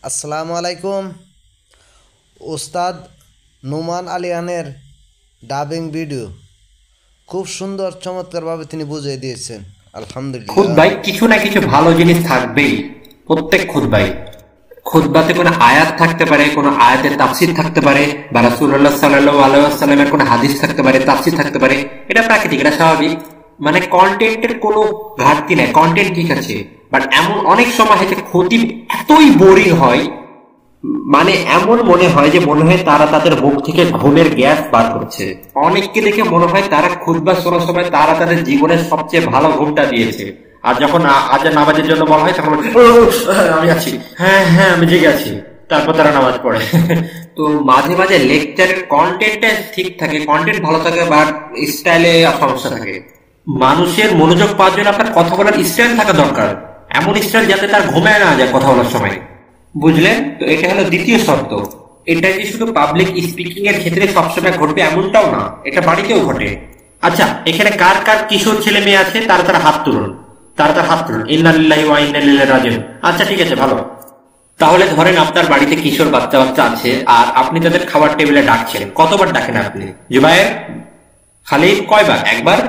আসসালামু আলাইকুম। ওস্তাদ নোমান আলিয়ানের ডাবিং ভিডিও খুব সুন্দর চমৎকারভাবে তিনি বুঝিয়ে দিয়েছেন। আলহামদুলিল্লাহ। খুতবায় কিছু না কিছু ভালো জিনিস থাকবেই। প্রত্যেক খুতবাতে কোনো আয়াত থাকতে পারে, কোনো আয়াতের তাফসীর থাকতে পারে, বা রাসূলুল্লাহ সাল্লাল্লাহু আলাইহি ওয়াসাল্লামের কোনো হাদিস থাকতে পারে, তাফসীর থাকতে পারে। এটা প্রাকৃতিক, এটা স্বাভাবিক। মানে কন্টেন্টের কোনো ঘাটতি নাই, কন্টেন্ট ঠিক আছে। বাট এমন অনেক সময় হয়েছে খতিব এতই বোরিং হয়, মানে এমন মনে হয় যে মনে হয় তারা তাদের মুখ থেকে ঘুমের গ্যাস বার করছে। অনেককে দেখে মনে হয় তারা খুতবা শোনার সময় তারা তাদের জীবনের সবচেয়ে ভালো ঘুমটা দিয়েছে। আর যখন আজান নামাজের জন্য বলা হয় তখন আমি আছি, হ্যাঁ হ্যাঁ আমি জেগে আছি, তারপর তারা নামাজ পড়ে। তো মাঝে মাঝে লেকচারের কন্টেন্টটা ঠিক থাকে, কন্টেন্ট ভালো থাকে, বাট স্টাইলে সমস্যা থাকে। মানুষের মনোযোগ পাওয়ার জন্য আপনার কথা বলার স্টাইল থাকা দরকার, এমন স্টাইল যাতে তার ঘুমায় না যায় কথা বলার সময়। বুঝলেন? তো এটা হলো দ্বিতীয় শর্ত। এটা যে শুধু পাবলিক স্পিকিং এর ক্ষেত্রে সবসময় ঘটবে এমনটাও না, এটা বাড়িতেও ঘটে। আচ্ছা, এখানে কার কার কিশোর ছেলে মেয়ে আছে তারা হাত তুলুন, তারা হাত তুলুন। ইন্না লিল্লাহি ওয়া ইন্না ইলাইহি রাজিউন। আচ্ছা ঠিক আছে, ভালো। তাহলে ধরেন আপনার বাড়িতে কিশোর বাচ্চা বাচ্চা আছে আর আপনি তাদের খাবার টেবিলে ডাকছেন। কতবার ডাকেন আপনি? জুবায়ের, খালিদ, কয়বার? একবার।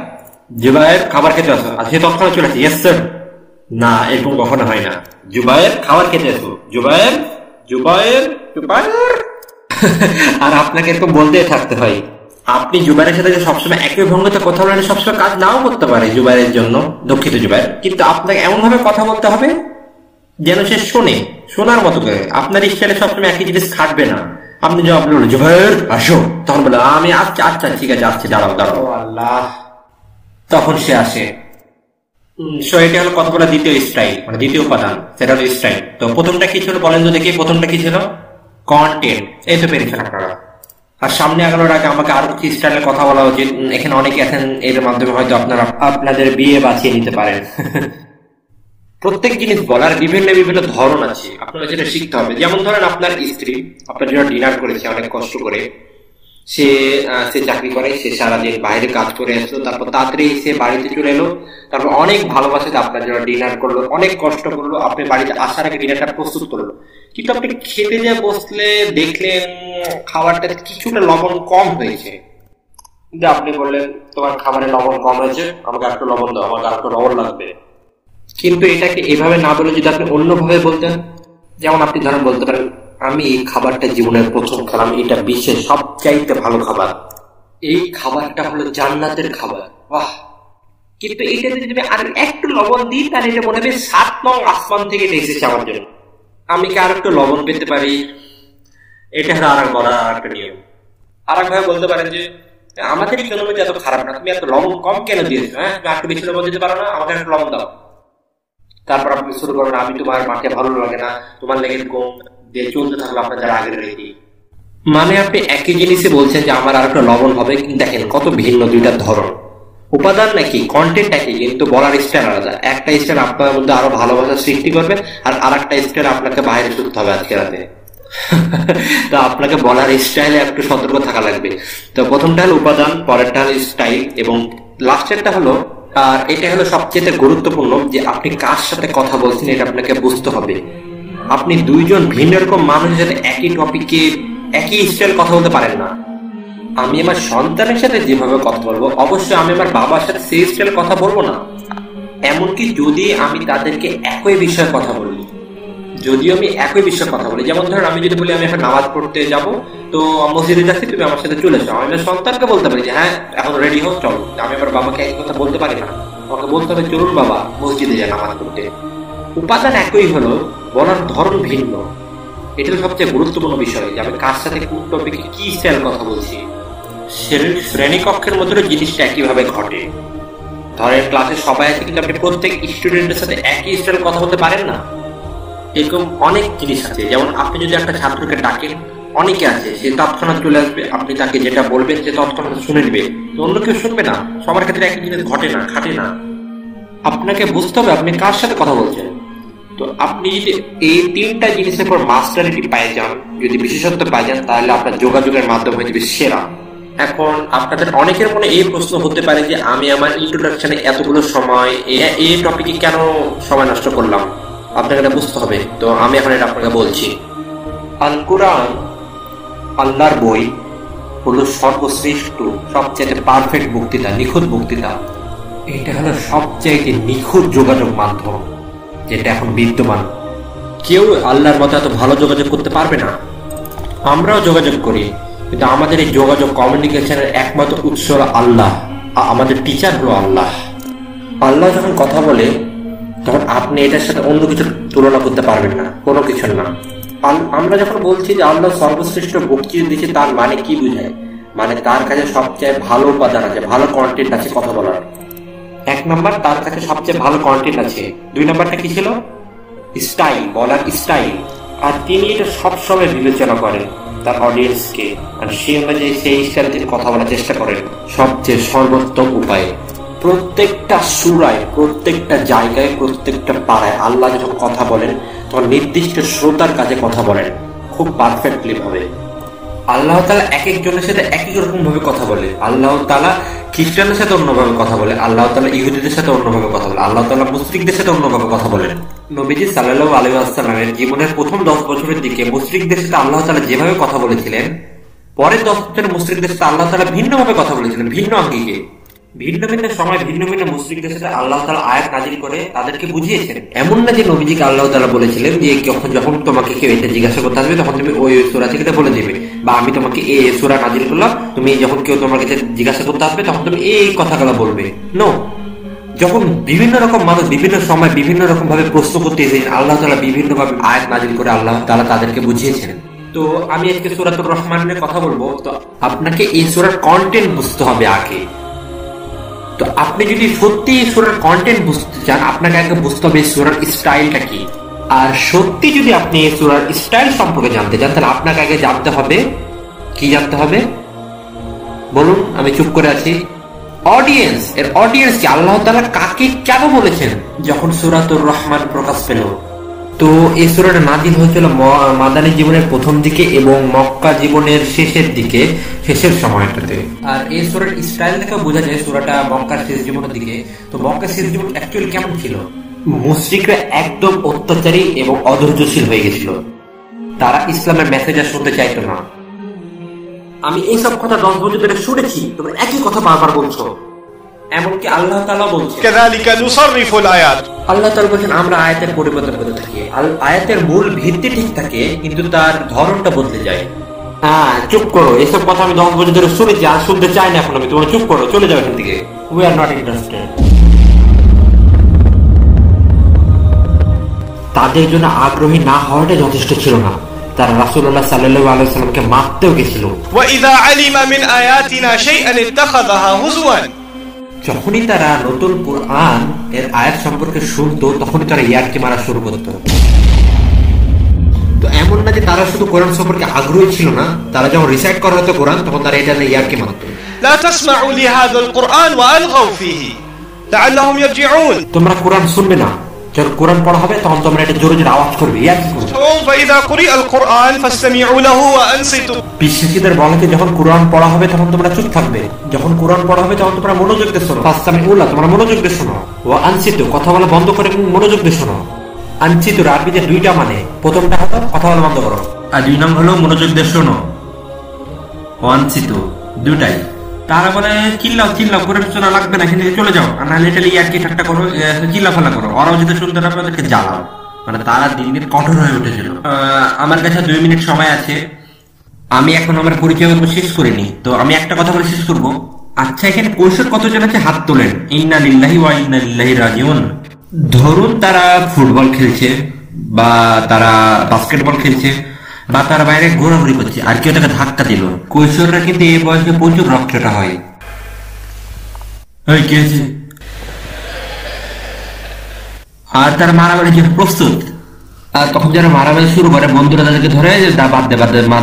জুবায়ের খাবার খেতে আসো, আর সে তৎক্ষণাৎ চলে আসে, ইয়েস স্যার। না, এরকম কখনো হয় না। জুবায়ের খাবার খেতে আসো, জুবায়ের জুবায়ের জুবায়ের। আর আপনাকে এরকম বলতে থাকতে হয়। আপনি জুবাইরের সাথে যে সবসময় একই ভঙ্গিতে কথা বলেন, সবসময় কাজ নাও করতে পারে জুবাইরের জন্য, দুঃখিত জুবাইর, কিন্তু আপনাকে এমন ভাবে কথা বলতে হবে যেন সে শোনে, শোনার মতো করে। আপনার স্টাইলে সবসময় একই জিনিস খাটবে না। আপনি জবাব বললেন জুবাইর আসো, তখন বলে আমি আচ্ছা আচ্ছা ঠিক আছে আসছি, দাঁড়াও দাঁড়াও। আল্লাহ, তখন সে আসে। সো এটা হলো কথা বলা দ্বিতীয় স্টাইল, মানে দ্বিতীয় উপাদান, সেটা হলো স্টাইল। তো প্রথমটা কি ছিল বলেন তো দেখি, প্রথমটা কি ছিল? কন্টেন্ট। এই তো পেরেছেন আপনারা। আর সামনে আগানোর আগে আমাকে আরো কিছু স্টাইলে কথা বলা উচিত। এখানে অনেকে আছেন, এর মাধ্যমে হয়তো আপনারা আপনাদের বিয়ে বাঁচিয়ে নিতে পারেন। প্রত্যেক জিনিস বলার বিভিন্ন বিভিন্ন ধরন আছে, আপনারা যেটা শিখতে হবে। যেমন ধরেন আপনার স্ত্রী আপনার জন্য ডিনার করেছে অনেক কষ্ট করে, সে সে চাকরি করে, সে সারাদিন বাইরে কাজ করে আসলো, তারপর তাড়াতাড়ি সে বাড়িতে চলে এলো, তারপর অনেক ভালোবাসাতে আপনার জন্য ডিনার করলো, অনেক কষ্ট করলো, আপনি বাড়িতে আসার আগে ডিনারটা প্রস্তুত করলো। কিন্তু আপনি খেতে যা বসলে দেখলেন খাবারটা কিছুটা লবণ কম হয়েছে। কিন্তু আপনি বললেন তোমার খাবারে লবণ কম হয়েছে, আমাকে একটু লবণ দাও, আমাকে একটু লবণ লাগবে। কিন্তু এটাকে এভাবে না বলে যদি আপনি অন্যভাবে বলতেন, যেমন আপনি ধরেন বলতে পারেন আমি এই খাবারটা জীবনের প্রথম খেলাম, এটা বিশ্বের সবচাইতে ভালো খাবার, এই খাবারটা হলো জান্নাতের খাবার, বাহ। কিন্তু এটা যদি আর একটু লবণ দিই তাহলে এটা মনে হবে 7 নং আসমান থেকে এসেছে আমার জন্য, আমি কি আর একটু লবণ পেতে পারি? এটা হলো আর বলা একটা নিয়ম। আর একভাবে বলতে পারেন যে আমাদের ইকোনমিতে এত খারাপ না, তুমি এত লবণ কম কেন দিয়েছো? হ্যাঁ, তুমি একটু বেশি লবণ দিতে পারো না, আমাকে একটু লবণ দাও। তারপর আপনি শুরু করেন আমি তোমার মাকে ভালো লাগে না, তোমার লেগে কম দিয়ে চলতে থাকলো আপনার যারা আগের রীতি। মানে আপনি একই জিনিসই বলছেন যে আমার আর একটা লবণ হবে, কিন্তু দেখেন কত ভিন্ন দুইটা ধরন। উপাদান নাকি কন্টেন্ট একই, কিন্তু বলার স্টাইল আলাদা। একটা স্টাইল আপনার মধ্যে আরো ভালোবাসার সৃষ্টি করবে, আর আরেকটা স্টাইল আপনাকে বাইরে শুনতে হবে আজকে রাতে। তো আপনাকে বলার স্টাইলে একটু সতর্ক থাকা লাগবে। তো প্রথমটা হলো উপাদান, পরেরটা হলো স্টাইল, এবং লাস্টেরটা হলো, আর এটা হলো সবচেয়ে গুরুত্বপূর্ণ, যে আপনি কার সাথে কথা বলছেন এটা আপনাকে বুঝতে হবে। আপনি দুইজন ভিন্ন রকম মানুষের সাথে একই টপিকে একই স্টাইল কথা বলতে পারেন না। আমি আমার সন্তানের সাথে যেভাবে কথা বলবো, অবশ্যই আমি আমার বাবার সাথে সেই স্টাইলে কথা বলবো না। এমনকি যদি আমি তাদেরকে একই বিষয়ে কথা বলি, যদিও আমি একই বিষয়ে কথা বলি, যেমন ধরেন আমি যদি বলি আমি এখন নামাজ পড়তে যাব, তো মসজিদে যাচ্ছি, তুমি আমার সাথে চলে যাও, আমি আমার সন্তানকে বলতে পারি যে হ্যাঁ এখন রেডি হোক চলো। আমি আমার বাবাকে একই কথা বলতে পারি না, আমাকে বলতে হবে চলুন বাবা মসজিদে যায় নামাজ পড়তে। উপাদান একই হলো, বলার ধরন ভিন্ন। এটা সবচেয়ে গুরুত্বপূর্ণ বিষয় যে আমি কার সাথে কোন টপিকে কি স্টাইল কথা বলছি। শ্রেণীকক্ষের মধ্যে জিনিসটা একইভাবে ঘটে। ধরেন ক্লাসে সবাই আছে, কিন্তু আপনি প্রত্যেক স্টুডেন্টের সাথে একই স্টাইল কথা বলতে পারেন না। এরকম অনেক জিনিস আছে। যেমন আপনি যদি একটা ছাত্রকে ডাকেন, অনেকে আছে সে তৎক্ষণাৎ চলে আসবে, আপনি তাকে যেটা বলবেন সে তৎক্ষণাৎ শুনে নিবে, অন্য কেউ শুনবে না। সবার ক্ষেত্রে একই জিনিস ঘটে না, খাটে না। আপনাকে বুঝতে হবে আপনি কার সাথে কথা বলছেন। তো আপনি যদি এই তিনটা জিনিসের পর মাস্টারিটি পেয়ে যান, যদি বিশেষত্ব পেয়ে যান, তাহলে আপনার যোগাযোগের মাধ্যম হয়ে যাবে সেরা। এখন আপনাদের অনেকের মনে এই প্রশ্ন হতে পারে যে আমি আমার ইন্ট্রোডাকশনে এতগুলো সময় এই টপিকে কেন সময় নষ্ট করলাম। আপনাকে এটা বুঝতে হবে। তো আমি এখন এটা আপনাকে বলছি। আল কোরআন আল্লাহর বই হলো সর্বশ্রেষ্ঠ, সবচেয়ে পারফেক্ট বক্তৃতা, নিখুঁত বক্তৃতা। এটা হলো সবচাইতে নিখুঁত যোগাযোগ মাধ্যম যেটা এখন বিদ্যমান। কেউ আল্লাহর মতো এত ভালো যোগাযোগ করতে পারবে না। আমরাও যোগাযোগ করি, কিন্তু আমাদের এই যোগাযোগ কমিউনিকেশনের একমাত্র উৎস হলো আল্লাহ। আমাদের টিচার হলো আল্লাহ। আল্লাহ যখন কথা বলে তখন আপনি এটার সাথে অন্য কিছুর তুলনা করতে পারবেন না, কোনো কিছুর না। আমরা যখন বলছি যে আল্লাহ সর্বশ্রেষ্ঠ বক্তৃতা দিচ্ছে, তার মানে কি বুঝায়? মানে তার কাছে সবচেয়ে ভালো উপাদান আছে, ভালো কন্টেন্ট আছে কথা বলার। এক নাম্বার, তার কাছে সবচেয়ে ভালো কন্টেন্ট আছে। দুই নাম্বারটা কি ছিল? স্টাইল, বলার স্টাইল। আর তিনি এটা সবসময় বিবেচনা করেন তার অডিয়েন্সকে, আর সেই অনুযায়ী সেই স্টাইলে তিনি কথা বলার চেষ্টা করেন সবচেয়ে সর্বোত্তম উপায়ে। প্রত্যেকটা সূরায়, প্রত্যেকটা জায়গায়, প্রত্যেকটা পাড়ায় আল্লাহ যখন কথা বলেন তখন নির্দিষ্ট শ্রোতার কাছে কথা বলেন খুব পারফেক্টলি ভাবে। আল্লাহ তাআলা এক একজনের সাথে এক এক রকম ভাবে কথা বলে। আল্লাহ তাআলা খ্রিস্টানদের সাথে অন্যভাবে কথা বলে, আল্লাহ তাআলা ইহুদিদের সাথে অন্যভাবে কথা বলে, আল্লাহ তাআলা মুশরিকদের সাথে অন্যভাবে কথা বলেন। নবীজি সাল্লাল্লাহু আলাইহি ওয়াসাল্লামের জীবনের প্রথম 10 বছরের দিকে মুশরিকদের সাথে আল্লাহ তাআলা যেভাবে কথা বলেছিলেন, পরের 10 বছর মুশরিকদের সাথে আল্লাহ তাআলা ভিন্নভাবে কথা বলেছিলেন, ভিন্ন আঙ্গিকে। ভিন্ন ভিন্ন সময় ভিন্ন ভিন্ন মুশরিকদের সাথে আল্লাহ তাআলা আয়াত নাযিল করে তাদেরকে বুঝিয়েছেন। এমন না যে নবীজিকে আল্লাহ তাআলা বলেছিলেন যে যখন তোমাকে কেউ এটা জিজ্ঞাসা করতে আসবে তখন তুমি ওই সূরা থেকে বলে দিবে, বা আমি তোমাকে এই সূরা নাযিল করলাম, তুমি যখন কেউ তোমার কাছে জিজ্ঞাসা করতে আসবে তখন তুমি এই কথাগুলো বলবে। নো, যখন বিভিন্ন রকম মানুষ বিভিন্ন সময় বিভিন্ন রকম ভাবে প্রশ্ন করতে এসেছেন, আল্লাহ তাআলা বিভিন্ন ভাবে আয়াত নাযিল করে আল্লাহ তাআলা তাদেরকে বুঝিয়েছেন। তো আমি আজকে সূরাতুর রহমানের কথা বলবো। তো আপনাকে এই সূরার কন্টেন্ট বুঝতে হবে আগে। তো আপনি যদি সত্যি সূরার কন্টেন্ট বুঝতে চান, আপনাকে আগে বুঝতে হবে সূরার স্টাইলটা কি। আর সত্যি যদি আপনি এই সূরার স্টাইল সম্পর্কে জানতে চান, তাহলে আপনাকে আগে জানতে হবে কি জানতে হবে বলুন? আমি চুপ করে আছি। অডিয়েন্স, এর অডিয়েন্স কি, আল্লাহ তাআলা কাকে কেন বলেছেন। যখন সূরাতুর রহমান প্রকাশ পেল, তো এই সূরাটা নাযিল হয়েছিল মাদানী জীবনের প্রথম দিকে এবং মক্কা জীবনের শেষের দিকে, শেষের সময়টাতে। আর এই সূরার স্টাইল থেকে বোঝা যায় সূরাটা মক্কার শেষ জীবনের দিকে। তো মক্কার শেষ জীবন অ্যাকচুয়ালি কেমন ছিল? মুশরিকরা একদম অত্যাচারী এবং অধৈর্যশীল হয়ে গেছিল। তারা ইসলামের মেসেজ আর শুনতে চাইতো না। আমি এইসব কথা 10 বছর ধরে শুনেছি, তোমরা একই কথা বারবার বলছো। এমনকি আল্লাহ তাআলা বলছেন কাযালিকা নুসাররিফুল আয়াত, আল্লাহ তাআলা বলেন আমরা আয়াতের পরিবর্তন করতে থাকি। আয়াতের মূল ভিত্তি ঠিক থাকে, কিন্তু তার ধরনটা বদলে যায়। হ্যাঁ, চুপ করো, এসব কথা আমি 10 বছর ধরে শুনেছি, আর শুনতে চাই না এখন আমি। তোমরা চুপ করো, চলে যাও এখান থেকে। We are not interested. তাদের জন্য আগ্রহী না হওয়াটা যথেষ্ট ছিল না, তারা রাসূলুল্লাহ সাল্লাল্লাহু আলাইহি ওয়াসাল্লামকে মারতেও গেছিল। ওয়া ইযা আলিমা মিন আয়াতিনা শাইআন ইত্তাখাযাহা হুজওয়ান, যখনই তারা নতুন কোরআন এর আয়াত সম্পর্কে শুনতো তখনই তারা ইয়ারকি মারা শুরু করতো। তো এমন না যে তারা শুধু কোরআন সম্পর্কে আগ্রহী ছিল না, তারা যখন রিসাইট করা হতো কোরআন তখন তারা এটা নিয়ে ইয়ারকি মারতো। লা তাসমাউ লিহাযাল কুরআন ওয়া আলগাউ ফীহি লাআল্লাহুম ইয়ারজিউন, তোমরা কোরআন শুনবে না, যখন কোরআন পড়া হবে তখন তোমরা এটা জোরে জোরে আওয়াজ করবে, ইয়ারকি করবে। ফাইযা কুরিআল কুরআন ফাসতামিউ লাহু ওয়া আনসিতু, বিশ্বাসীদের বলে যে যখন কোরআন পড়া হবে তখন তোমরা চুপ থাকবে, যখন কোরআন পড়া হবে তখন তোমরা মনোযোগ দিয়ে শোনো। ফাসতামিউ লাহু, তোমরা মনোযোগ দিয়ে শোনো। ওয়া আনসিতু, কথা বলা বন্ধ করে মনোযোগ দিয়ে শোনো। আনসিতু আরবিতে দুইটা মানে, প্রথমটা হলো কথা বলা বন্ধ করো, আর দুই নম্বর হলো মনোযোগ দিয়ে শোনো। আনসিতু দুটাই। তারা বলে চিল্লাও চিল্লাও, কোরআন শোনা লাগবে না, এখান থেকে চলে যাও, আর নাহলে এটা ইয়ারকি ঠাট্টা করো, চিল্লাফাল্লা করো। ওরাও যদি শুনতে না পারে ওদেরকে জ্বালাও। মানে তারা দিন দিন কঠোর হয়ে উঠেছিল। আমার কাছে 2 মিনিট সময় আছে, আমি এখন আমার পরিচয় শেষ করিনি, তো আমি একটা কথা বলে শেষ করবো। আচ্ছা, এখানে কৈশোর কতজন আছে হাত তোলেন? ইন্না লিল্লাহি ওয়া ইন্না ইলাইহি রাজিউন। ধরুন তারা ফুটবল খেলছে, বা তারা বাস্কেটবল খেলছে, বা তার বাইরে ঘোরাঘুরি করছে, আর কেউ তাকে ধাক্কা দিল। কৈশোররা কিন্তু এই বয়সে প্রচুর রক্তটা হয়। কি হয়েছে? আর তারা মারামারি জন্য প্রস্তুত। আর তখন যারা মারামারি শুরু করে, বন্ধুরা তাদেরকে ধরে বাদ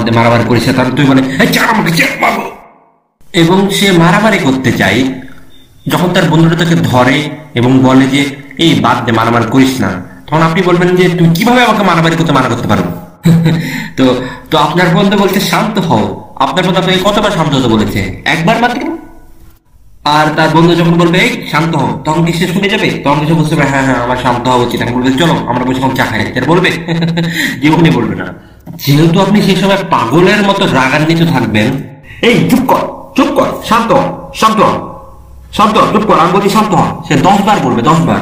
দে মারামারি করেছে, তখন তুই বলে এবং সে মারামারি করতে চাই। যখন তার বন্ধুরা তাকে ধরে এবং বলে যে এই বাদ দে, মারামারি করিস না, তখন আপনি বলবেন যে তুই কিভাবে আমাকে মারামারি করতে মানা করতে পারবো? তো তো আপনার বন্ধু বলছে শান্ত হও। আপনার বন্ধু আপনাকে কতবার শান্ত হতে বলেছে? একবার মাত্র। আর তার বন্ধু যখন বলবে এই শান্ত হও, তখন কি সে শুনে যাবে? তখন কিছু বুঝতে পারে, হ্যাঁ হ্যাঁ আমার শান্ত হওয়া উচিত। এখন বলবে চলো আমরা বসে চা খাই, তার বলবে? জীবনে বলবে না। যেহেতু আপনি সেই সময় পাগলের মতো রাগান্বিত থাকবেন, এই চুপ কর চুপ কর, শান্ত হ, শান্ত হ, শান্ত হ, চুপ কর, আমি বলছি শান্ত হ, সে 10 বার বলবে, 10 বার।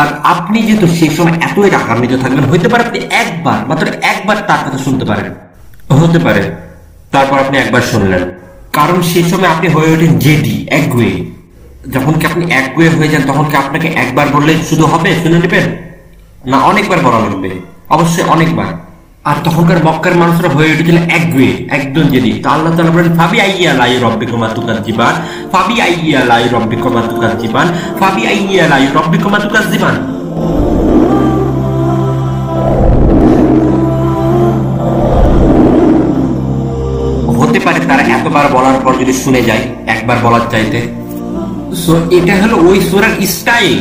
আর আপনি যেহেতু সেই সময় এতই রাগান্বিত থাকবেন, হইতে পারে আপনি একবার, মাত্র একবার তার কথা শুনতে পারেন, হতে পারে তারপর আপনি একবার শুনলেন, কারণ সেই সময় আপনি হয়ে ওঠেন জেদি, একগুয়ে। যখন কি আপনি একগুয়ে হয়ে যান, তখন কি আপনাকে একবার বললে শুধু হবে, শুনে নেবেন? না, অনেকবার বলা লাগবে, অবশ্যই অনেকবার। আর তখনকার মক্কার মানুষরা হয়ে উঠেছিল একগুয়ে, একদম জেদি। তো আল্লাহ তাআলা বলেন ফাবি আইয়া লাই রব্বিকুমা তুকাজ্জিবান, ফাবি আইয়া লাই রব্বিকুমা তুকাজ্জিবান, ফাবি আইয়া লাই রব্বিকুমা তুকাজ্জিবান। হতে পারে তারা এতবার বলার পর যদি শুনে যায় একবার বলার চাইতে। সো এটা হলো ওই সূরার স্টাইল।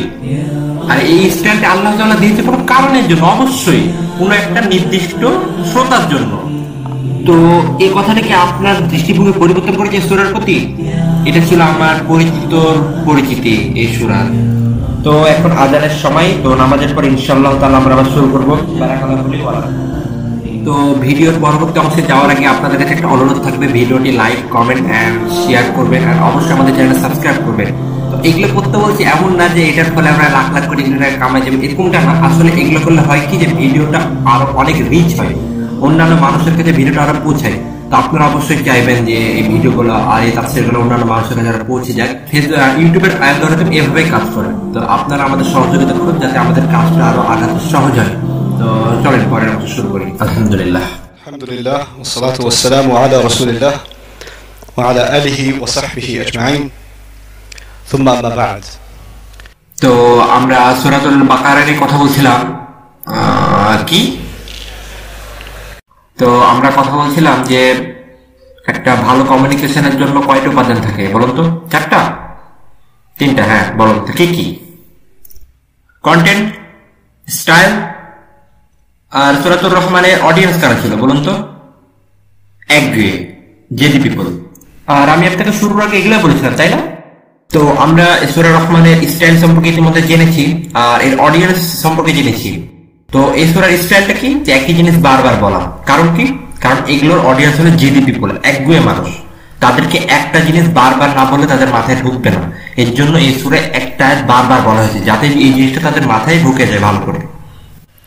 আর এই স্টাইলটা আল্লাহ তাআলা দিয়েছে কোনো কারণের জন্য, অবশ্যই কোনো একটা নির্দিষ্ট শ্রোতার জন্য। তো এই কথাটা কি আপনার দৃষ্টিভঙ্গি পরিবর্তন করেছে সূরার প্রতি? এটা ছিল আমার পরিচিতি এই সূরার। তো এখন আজানের সময়, তো নামাজের পর ইনশাআল্লাহ তাআলা আমরা আবার শুরু করব। তো ভিডিওর পরবর্তী অংশে যাওয়ার আগে আপনাদের কাছে একটা অনুরোধ থাকবে, ভিডিওটি লাইক, কমেন্ট এন্ড শেয়ার করবেন, আর অবশ্যই আমাদের চ্যানেল সাবস্ক্রাইব করবেন। তো এগুলো করতে বলছি এমন না যে এটার ফলে আমরা লাখ লাখ কোটি টাকা কামাই যাবে, এরকমটা না। আসলে এগুলো করলে হয় কি, যে ভিডিওটা আরো অনেক রিচ হয়, অন্যান্য মানুষের কাছে ভিডিওটা আরো পৌঁছায়। তো আপনারা অবশ্যই চাইবেন যে এই ভিডিওগুলো আর এই তাফসীরগুলো অন্যান্য মানুষের কাছে আরো পৌঁছে যায়। ইউটিউবের অ্যালগরিদম এভাবেই কাজ করে। তো আপনারা আমাদের সহযোগিতা করুন যাতে আমাদের কাজটা আরো আগাতে সহজ হয়। তো চলেন পরের অংশ শুরু করি। আলহামদুলিল্লাহ, আলহামদুলিল্লাহ, والصلاة والسلام على رسول الله وعلى آله وصحبه أجمعين ثم أما بعد। তো আমরা সূরাতুল বাকারার কথা বলছিলাম, কি তো আমরা কথা বলছিলাম যে একটা ভালো কমিউনিকেশনের জন্য কয়টা উপাদান থাকে বলুন তো? 4টা? 3টা? হ্যাঁ বলুন তো, কি কি? কন্টেন্ট, স্টাইল, আর সূরাতুর রহমানের অডিয়েন্স কারা ছিল বলুন তো? একগুয়ে, জেদি পিপল। আর আমি আপনাকে শুরুর আগে এগুলো বলেছিলাম, তাই না? তো আমরা সূরা রহমানের স্টাইল সম্পর্কে ইতিমধ্যে জেনেছি, আর এর অডিয়েন্স সম্পর্কে জেনেছি। তো এই সূরার স্টাইলটা কি? যে একই জিনিস বারবার বলা। কারণ কি? কারণ এগুলোর অডিয়েন্স হলো জেদি পিপল, একগুয়ে মানুষ। তাদেরকে একটা জিনিস বারবার না বললে তাদের মাথায় ঢুকবে না। এর জন্য এই সূরায় একটা আয়াত বারবার বলা হয়েছে, যাতে এই জিনিসটা তাদের মাথায় ঢুকে যায় ভালো করে।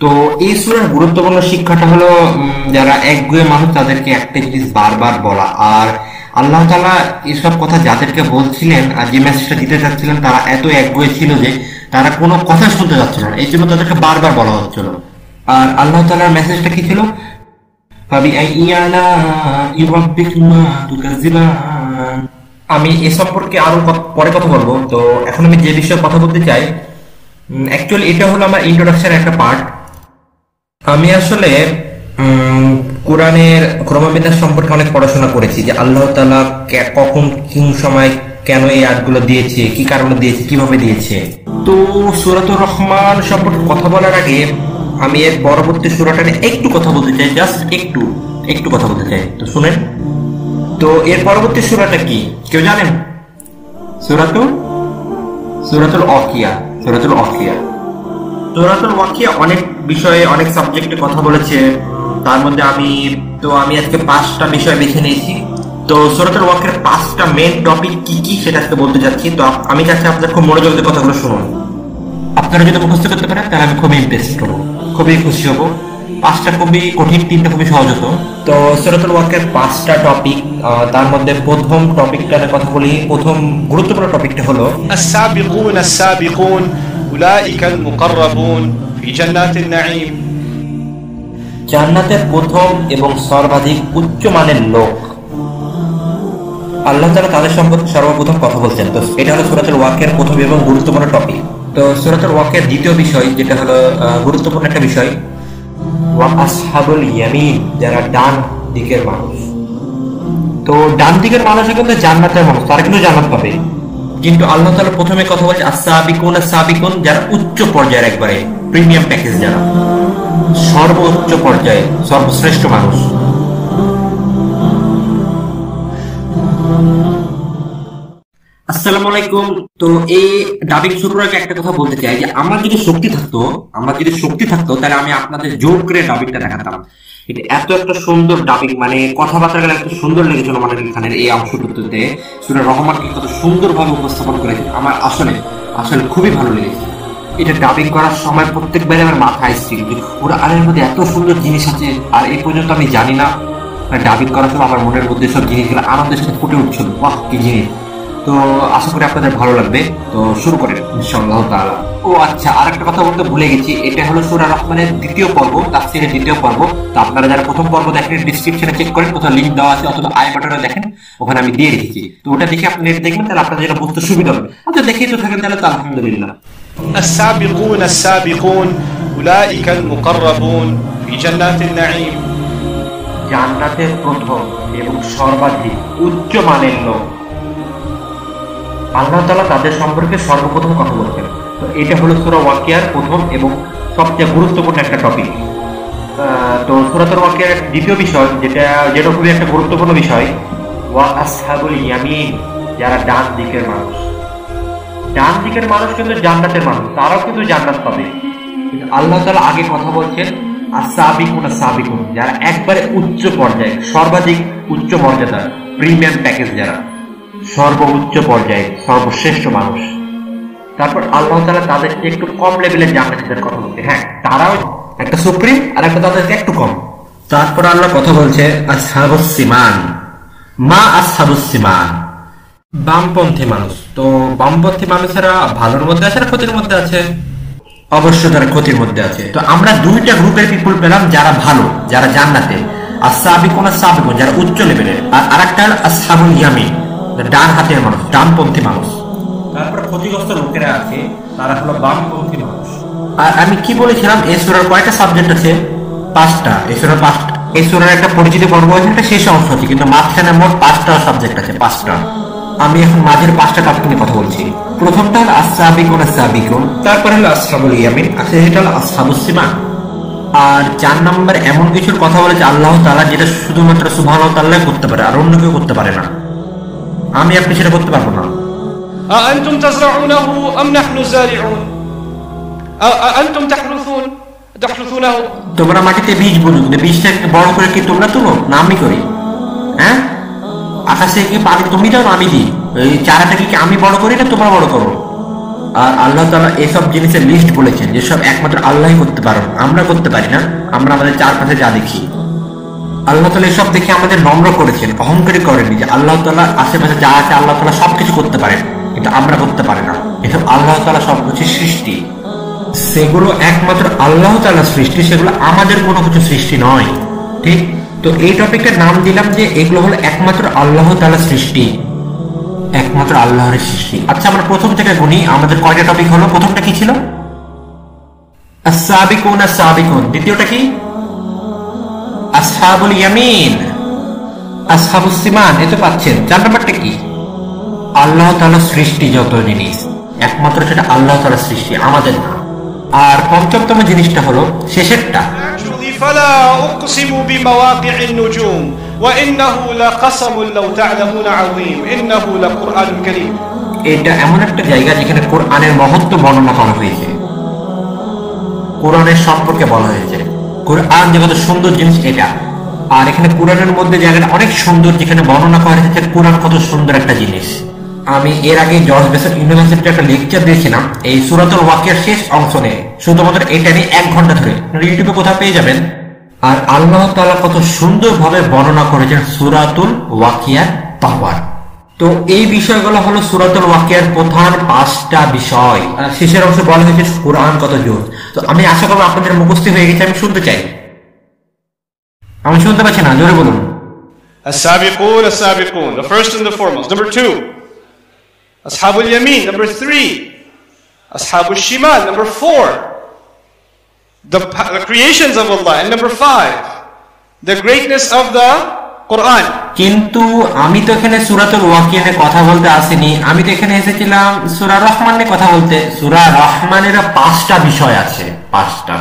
তো এই সূরার গুরুত্বপূর্ণ শিক্ষাটা হলো, যারা একগুয়ে মানুষ তাদেরকে একটা জিনিস বারবার বলা। আর আল্লাহ তাআলা এসব কথা যাদেরকে বলছিলেন আর যে মেসেজটা দিতে চাচ্ছিলেন, তারা এত একগুয়ে ছিল যে তারা কোনো কথা শুনতে যাচ্ছিল না, এই জন্য তাদেরকে বারবার বলা হচ্ছিল। আর আল্লাহ তাআলার মেসেজটা কি ছিল? আমি এ সম্পর্কে আরো পরে কথা বলবো। তো এখন আমি যে বিষয়ে কথা বলতে চাই, অ্যাকচুয়ালি এটা হলো আমার ইন্ট্রোডাকশন একটা পার্ট। আমি আসলে কোরআনের ক্রমবিন্যাস সম্পর্কে অনেক পড়াশোনা করেছি, যে আল্লাহ তাআলা কখন কোন সময় কেন এই আয়াতগুলো দিয়েছে, কি কারণে দিয়েছে, কিভাবে দিয়েছে। তো সূরাতুর রহমান সম্পর্কে কথা বলার আগে আমি এর পরবর্তী সূরাটা নিয়ে একটু কথা বলতে চাই, জাস্ট একটু কথা বলতে চাই। তো শুনেন, তো এর পরবর্তী সূরাটা কি কেউ জানেন? সূরাতুল ওয়াকিয়া। সূরাতুল ওয়াকিয়া অনেক বিষয়ে, অনেক সাবজেক্টে কথা বলেছে। তার মধ্যে আমি আজকে 5টা বিষয় বেছে নিয়েছি। তো সূরাতুল ওয়াকিয়ার 5টা মেইন টপিক কি কি সেটা আজকে বলতে যাচ্ছি। তো আমি চাচ্ছি আপনারা খুব মনোযোগ দিয়ে কথাগুলো শুনুন। আপনারা যদি মুখস্থ করতে পারেন তাহলে আমি খুবই ইমপ্রেসড হবো, খুবই খুশি হবো। 5টা খুবই কঠিন, 3টা খুবই সহজ হতো। তো সূরাতুল ওয়াকিয়ার 5টা টপিক, তার মধ্যে প্রথম টপিকটা নিয়ে কথা বলি। প্রথম গুরুত্বপূর্ণ টপিকটা হলো السابقون أولئك المقربون في جنات النعيم। জান্নাতের প্রথম এবং সর্বাধিক উচ্চমানের লোক, আল্লাহ তাআলা তাদের সম্পর্কে সর্বপ্রথম কথা বলছেন। তো এটা হলো সূরাতুল ওয়াকিয়ার প্রথম এবং গুরুত্বপূর্ণ টপিক। তো সূরাতুল ওয়াকিয়ার দ্বিতীয় বিষয়, যেটা হলো গুরুত্বপূর্ণ একটা বিষয়, ওয়া আসহাবুল ইয়ামিন, যারা ডান দিকের মানুষ। তো ডান দিকের মানুষ কিন্তু জান্নাতের মানুষ, তারা কিন্তু জান্নাত পাবে। কিন্তু আল্লাহ তাআলা প্রথমে কথা বলছে আস-সাবিকুন, যারা উচ্চ পর্যায়ের, একবারে প্রিমিয়াম প্যাকেজ, যারা সর্বোচ্চ পর্যায়ে, সর্বশ্রেষ্ঠ মানুষ। আসসালামু আলাইকুম। তো এই ডাবিং শুরুর আগে একটা কথা বলতে চাই যে আমার যদি শক্তি থাকতো তাহলে আমি আপনাদের জোর করে ডাবিংটা দেখাতাম। এটা এত একটা সুন্দর ডাবিং, মানে কথাবার্তা এত সুন্দর লেগেছিল মানে খানের এই অংশটুকুতে সূরা রহমানকে কত সুন্দরভাবে উপস্থাপন করেছে, আমার আসলে আসলে খুবই ভালো লেগেছে। এটা ডাবিং করার সময় প্রত্যেকবারে আমার মাথায় ছিল যে কোরআনের মধ্যে এত সুন্দর জিনিস আছে, আর এই পর্যন্ত আমি জানি না। ডাবিং করার সময় আমার মনের মধ্যে সব জিনিসগুলো আনন্দের সাথে ফুটে উঠছিল, বাহ কি জিনিস। তো আশা করি আপনাদের ভালো লাগবে। তো শুরু করেন ইনশাআল্লাহ তাআলা। ও আচ্ছা, আরেকটা কথা বলতে ভুলে গেছি, এটা হলো সূরা রহমানের দ্বিতীয় পর্ব, তাফসীরের দ্বিতীয় পর্ব। তো আপনারা যারা প্রথম পর্ব দেখেন ডেসক্রিপশনে চেক করেন, কোথাও লিংক দেওয়া আছে, অথবা আই বাটনে দেখেন, ওখানে আমি দিয়ে রেখেছি। তো ওটা দেখে আপনি দেখবেন, তাহলে আপনাদের যেটা বুঝতে সুবিধা হবে। আচ্ছা দেখেই তো থাকেন তাহলে তো আলহামদুলিল্লাহ। السابقون السابقون أولئك المقربون في جنات النعيم জান্নাতের প্রথম এবং সর্বাধিক উচ্চ মানের লোক, আল্লাহ তাআলা তাদের সম্পর্কে সর্বপ্রথম কথা বলছেন। তো এটা হলো সূরা ওয়াকিয়ার প্রথম এবং সবচেয়ে গুরুত্বপূর্ণ একটা টপিক। তো সূরাতুল ওয়াকিয়ার দ্বিতীয় বিষয় যেটা খুবই একটা গুরুত্বপূর্ণ বিষয়, ওয়া আসহাবুল ইয়ামিন, যারা ডান দিকের মানুষ। ডান দিকের মানুষ কিন্তু জান্নাতের মানুষ, তারাও কিন্তু জান্নাত পাবে। কিন্তু আল্লাহ তাআলা আগে কথা বলছেন as-সাবিকুন as-সাবিকুন, যারা একবারে উচ্চ পর্যায়ে, সর্বাধিক উচ্চ মর্যাদা, প্রিমিয়াম প্যাকেজ, যারা সর্বোচ্চ পর্যায়ে সর্বশ্রেষ্ঠ মানুষ। তারপর আল্লাহ তাআলা তাদেরকে একটু কম লেভেলের জান্নাতীদের কথা বলছে। হ্যাঁ, তারাও একটা সুপ্রিম আর একটা তাদেরকে একটু কম। তারপর আল্লাহ কথা বলছে আসহাবুস সিমান, মা আসহাবুস সিমান, বামপন্থী মানুষ। তো বামপন্থী মানুষেরা ভালোর মধ্যে আছে না ক্ষতির মধ্যে আছে? অবশ্যই তারা ক্ষতির মধ্যে আছে। তো আমরা দুইটা গ্রুপের পিপল পেলাম, যারা ভালো, যারা জান্নাতে, as-সাবিকুন as-সাবিকুন, যারা উচ্চ লেভেলের, আর আরেকটা আসহাবুল ইয়ামিন, ডান হাতের মানুষ, ডানপন্থী মানুষ। তারপর ক্ষতিগ্রস্ত লোকেরা আছে, তারা হলো বামপন্থী মানুষ। আর আমি কি বলেছিলাম, এই সূরার কয়টা সাবজেক্ট আছে? 5টা। এই সূরার 5টা, এই সূরার একটা পরিচিতি পর্ব আছে, একটা শেষ অংশ আছে, কিন্তু মাঝখানে মোট 5টা সাবজেক্ট আছে, 5টা। আমি এখন মাঝের 5টা টপিক নিয়ে কথা বলছি। প্রথমটা হলো as-সাবিকুন as-সাবিকুন, তারপর হলো আসহাবুল ইয়ামিন, আর সেটা হলো আসহাবুস সিমান। আর 4 নম্বর এমন কিছুর কথা বলেছে আল্লাহ তাআলা, যেটা শুধুমাত্র সুবহানাহু ওয়া তাআলা করতে পারে, আর অন্য কেউ করতে পারে না। আমি আপনি সেটা করতে পারবো না। أأنتم تزرعونه أم نحن الزارعون أأنتم تحرثونه তোমরা মাটিতে বীজ বুনো, কিন্তু বীজটা বড় করে কি তোমরা তুলো না আমি করি? হ্যাঁ, আকাশে কি পানি তুমি দাও না আমি দিই? এই চারাটাকে কি আমি বড় করি না তোমরা বড় করো? আর আল্লাহ তাআলা এসব জিনিসের লিস্ট বলেছেন, যেসব একমাত্র আল্লাহই করতে পারেন, আমরা করতে পারি না। আমরা আমাদের চারপাশে যা দেখি, আল্লাহ তাআলা এসব দেখে আমাদের নম্র করেছেন, অহংকারী করেননি। যে আল্লাহ তাআলা আশেপাশে যা আছে আল্লাহ তাআলা সবকিছু করতে পারেন, কিন্তু আমরা করতে পারি না। এসব আল্লাহ তাআলা সবকিছু সৃষ্টি, সেগুলো একমাত্র আল্লাহ তাআলা সৃষ্টি, সেগুলো আমাদের কোনো কিছু সৃষ্টি নয়। ঠিক? তো এই টপিকের নাম দিলাম যে এগুলো হলো একমাত্র আল্লাহ তাআলা সৃষ্টি, একমাত্র আল্লাহর সৃষ্টি। আচ্ছা, আমরা প্রথম থেকে গুনি, আমাদের কয়টা টপিক হলো? প্রথমটা কি ছিল? as-সাবিকুন as-সাবিকুন। দ্বিতীয়টা কি? আসহাবুল ইয়ামিন, আসহাবুস সিমান। এ তো পাচ্ছেন। 4 নম্বরটা কি? আল্লাহ তাআলা সৃষ্টি যত জিনিস, একমাত্র সেটা আল্লাহ তাআলা সৃষ্টি, আমাদের না। আর 5মতম জিনিসটা হলো শেষেরটা, فلا أقسم بمواقع النجوم وإنه لقسم لو تعلمون عظيم إنه لقرآن كريم। এটা এমন একটা জায়গা যেখানে কোরআনের মহত্ব বর্ণনা করা হয়েছে, কোরআনের সম্পর্কে বলা হয়েছে। কোরআন যে কত সুন্দর জিনিস এটা, আর এখানে কোরআনের মধ্যে জায়গাটা অনেক সুন্দর, যেখানে বর্ণনা করা হয়েছে কোরআন কত সুন্দর একটা জিনিস। আমি এর আগে জর্জ বেসন ইউনিভার্সিটিতে একটা লেকচার দিয়েছিলাম এই সূরাতুল ওয়াকিয়ার শেষ অংশ নিয়ে, শুধুমাত্র এটা নিয়ে 1 ঘন্টা ধরে, ইউটিউবে কোথাও পেয়ে যাবেন। আর আল্লাহ তাআলা কত সুন্দরভাবে বর্ণনা করেছেন সূরাতুল ওয়াকিয়ার পাওয়ার। তো এই বিষয়গুলো হলো সূরাতুল ওয়াকিয়ার প্রধান 5টা বিষয়। আর শেষের অংশে বলা হয়েছে কোরআন কত জোর। তো আমি আশা করব আপনাদের মুখস্থ হয়ে গেছে, আমি শুনতে চাই। আমি শুনতে পাচ্ছি না, জোরে বলুন। السابقون السابقون, the first and the foremost. Number 2, Ashabul Yamin. Number 3, Ashabul Shimal. Number 4, the creations of Allah. And number 5, the greatness of the Quran. কিন্তু আমি তো এখানে সূরাতুল ওয়াকিয়া নিয়ে কথা বলতে আসিনি, আমি তো এখানে এসেছিলাম সূরা রহমান নিয়ে কথা বলতে। সূরা রহমানের 5টা বিষয় আছে, 5টা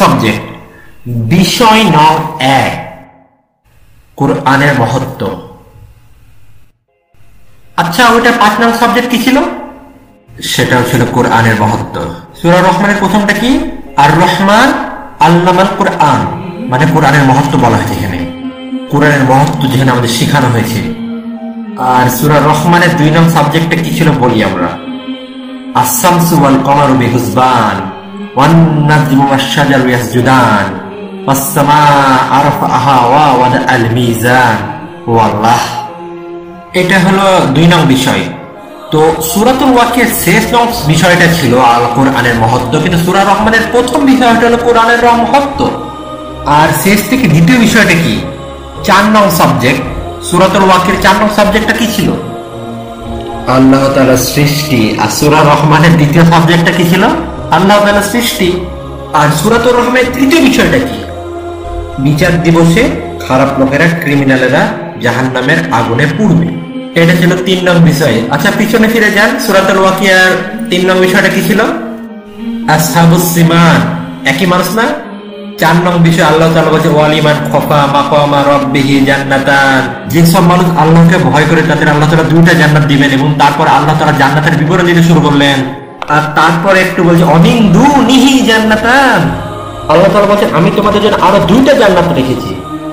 সাবজেক্ট। বিষয় নং 1, কোরআনের মহত্ব। আচ্ছা, ওইটা 5 নং সাবজেক্ট কি ছিল? সেটাও ছিল কোরআনের মহত্ব। সূরা রহমানের প্রথমটা কি? আর রহমান আল্লামাল কোরআন, মানে কোরআনের মহত্ব বলা হয়েছে এখানে, কোরআনের মহত্ব যেখানে আমাদের শেখানো হয়েছে। আর সূরা রহমানের 2 নং সাবজেক্টটা কি ছিল বলি আমরা, আস-শামসু ওয়াল কমারু বিহুসবান ওয়ান নাজমু ওয়াশ-শাজারু ইয়াসজুদান ওয়াস-সামাআ রাফআহা ওয়া ওয়াদাআল মিজান ওয়াল্লাহ। এটা হলো 2 নং বিষয়। তো সূরাতুল ওয়াকিয়ার শেষ নং বিষয়টা ছিল আল কোরআনের মহত্ব, কিন্তু সূরা রহমানের প্রথম বিষয়টা হলো কোরআনের মহত্ব। আর শেষ থেকে দ্বিতীয় বিষয়টা কি? 4 নং সাবজেক্ট। সূরাতুল ওয়াকিয়ার 4 নং সাবজেক্টটা কি ছিল? আল্লাহ তাআলার সৃষ্টি। আর সূরা রহমানের দ্বিতীয় সাবজেক্টটা কি ছিল? আল্লাহ তাআলার সৃষ্টি। আর সূরাতুল রহমানের তৃতীয় বিষয়টা কি? বিচার দিবসে খারাপ লোকেরা, ক্রিমিনালেরা জাহান্নামের আগুনে পুড়বে। এটা ছিল 3 নং বিষয়। আচ্ছা, পিছনে ফিরে যান, সূরাতুল ওয়াকিয়ার 3 নং বিষয়টা কি ছিল? আসহাবুস সিমান, একই মানুষ না? 4 নং বিষয় আল্লাহ তাআলা বলেছে ওয়ালিমান খাফা মাকামা রাব্বিহি জান্নাতান, যেসব মানুষ আল্লাহকে ভয় করে তাদের আল্লাহ তাআলা 2টা জান্নাত দিবেন। এবং তারপর আল্লাহ তাআলা জান্নাতের বিবরণ দিতে শুরু করলেন। আর তারপর একটু বলছে অমিন দুনিহি জান্নাতান, আল্লাহ তাআলা বলেন আমি তোমাদের জন্য আরো 2টা জান্নাত রেখেছি,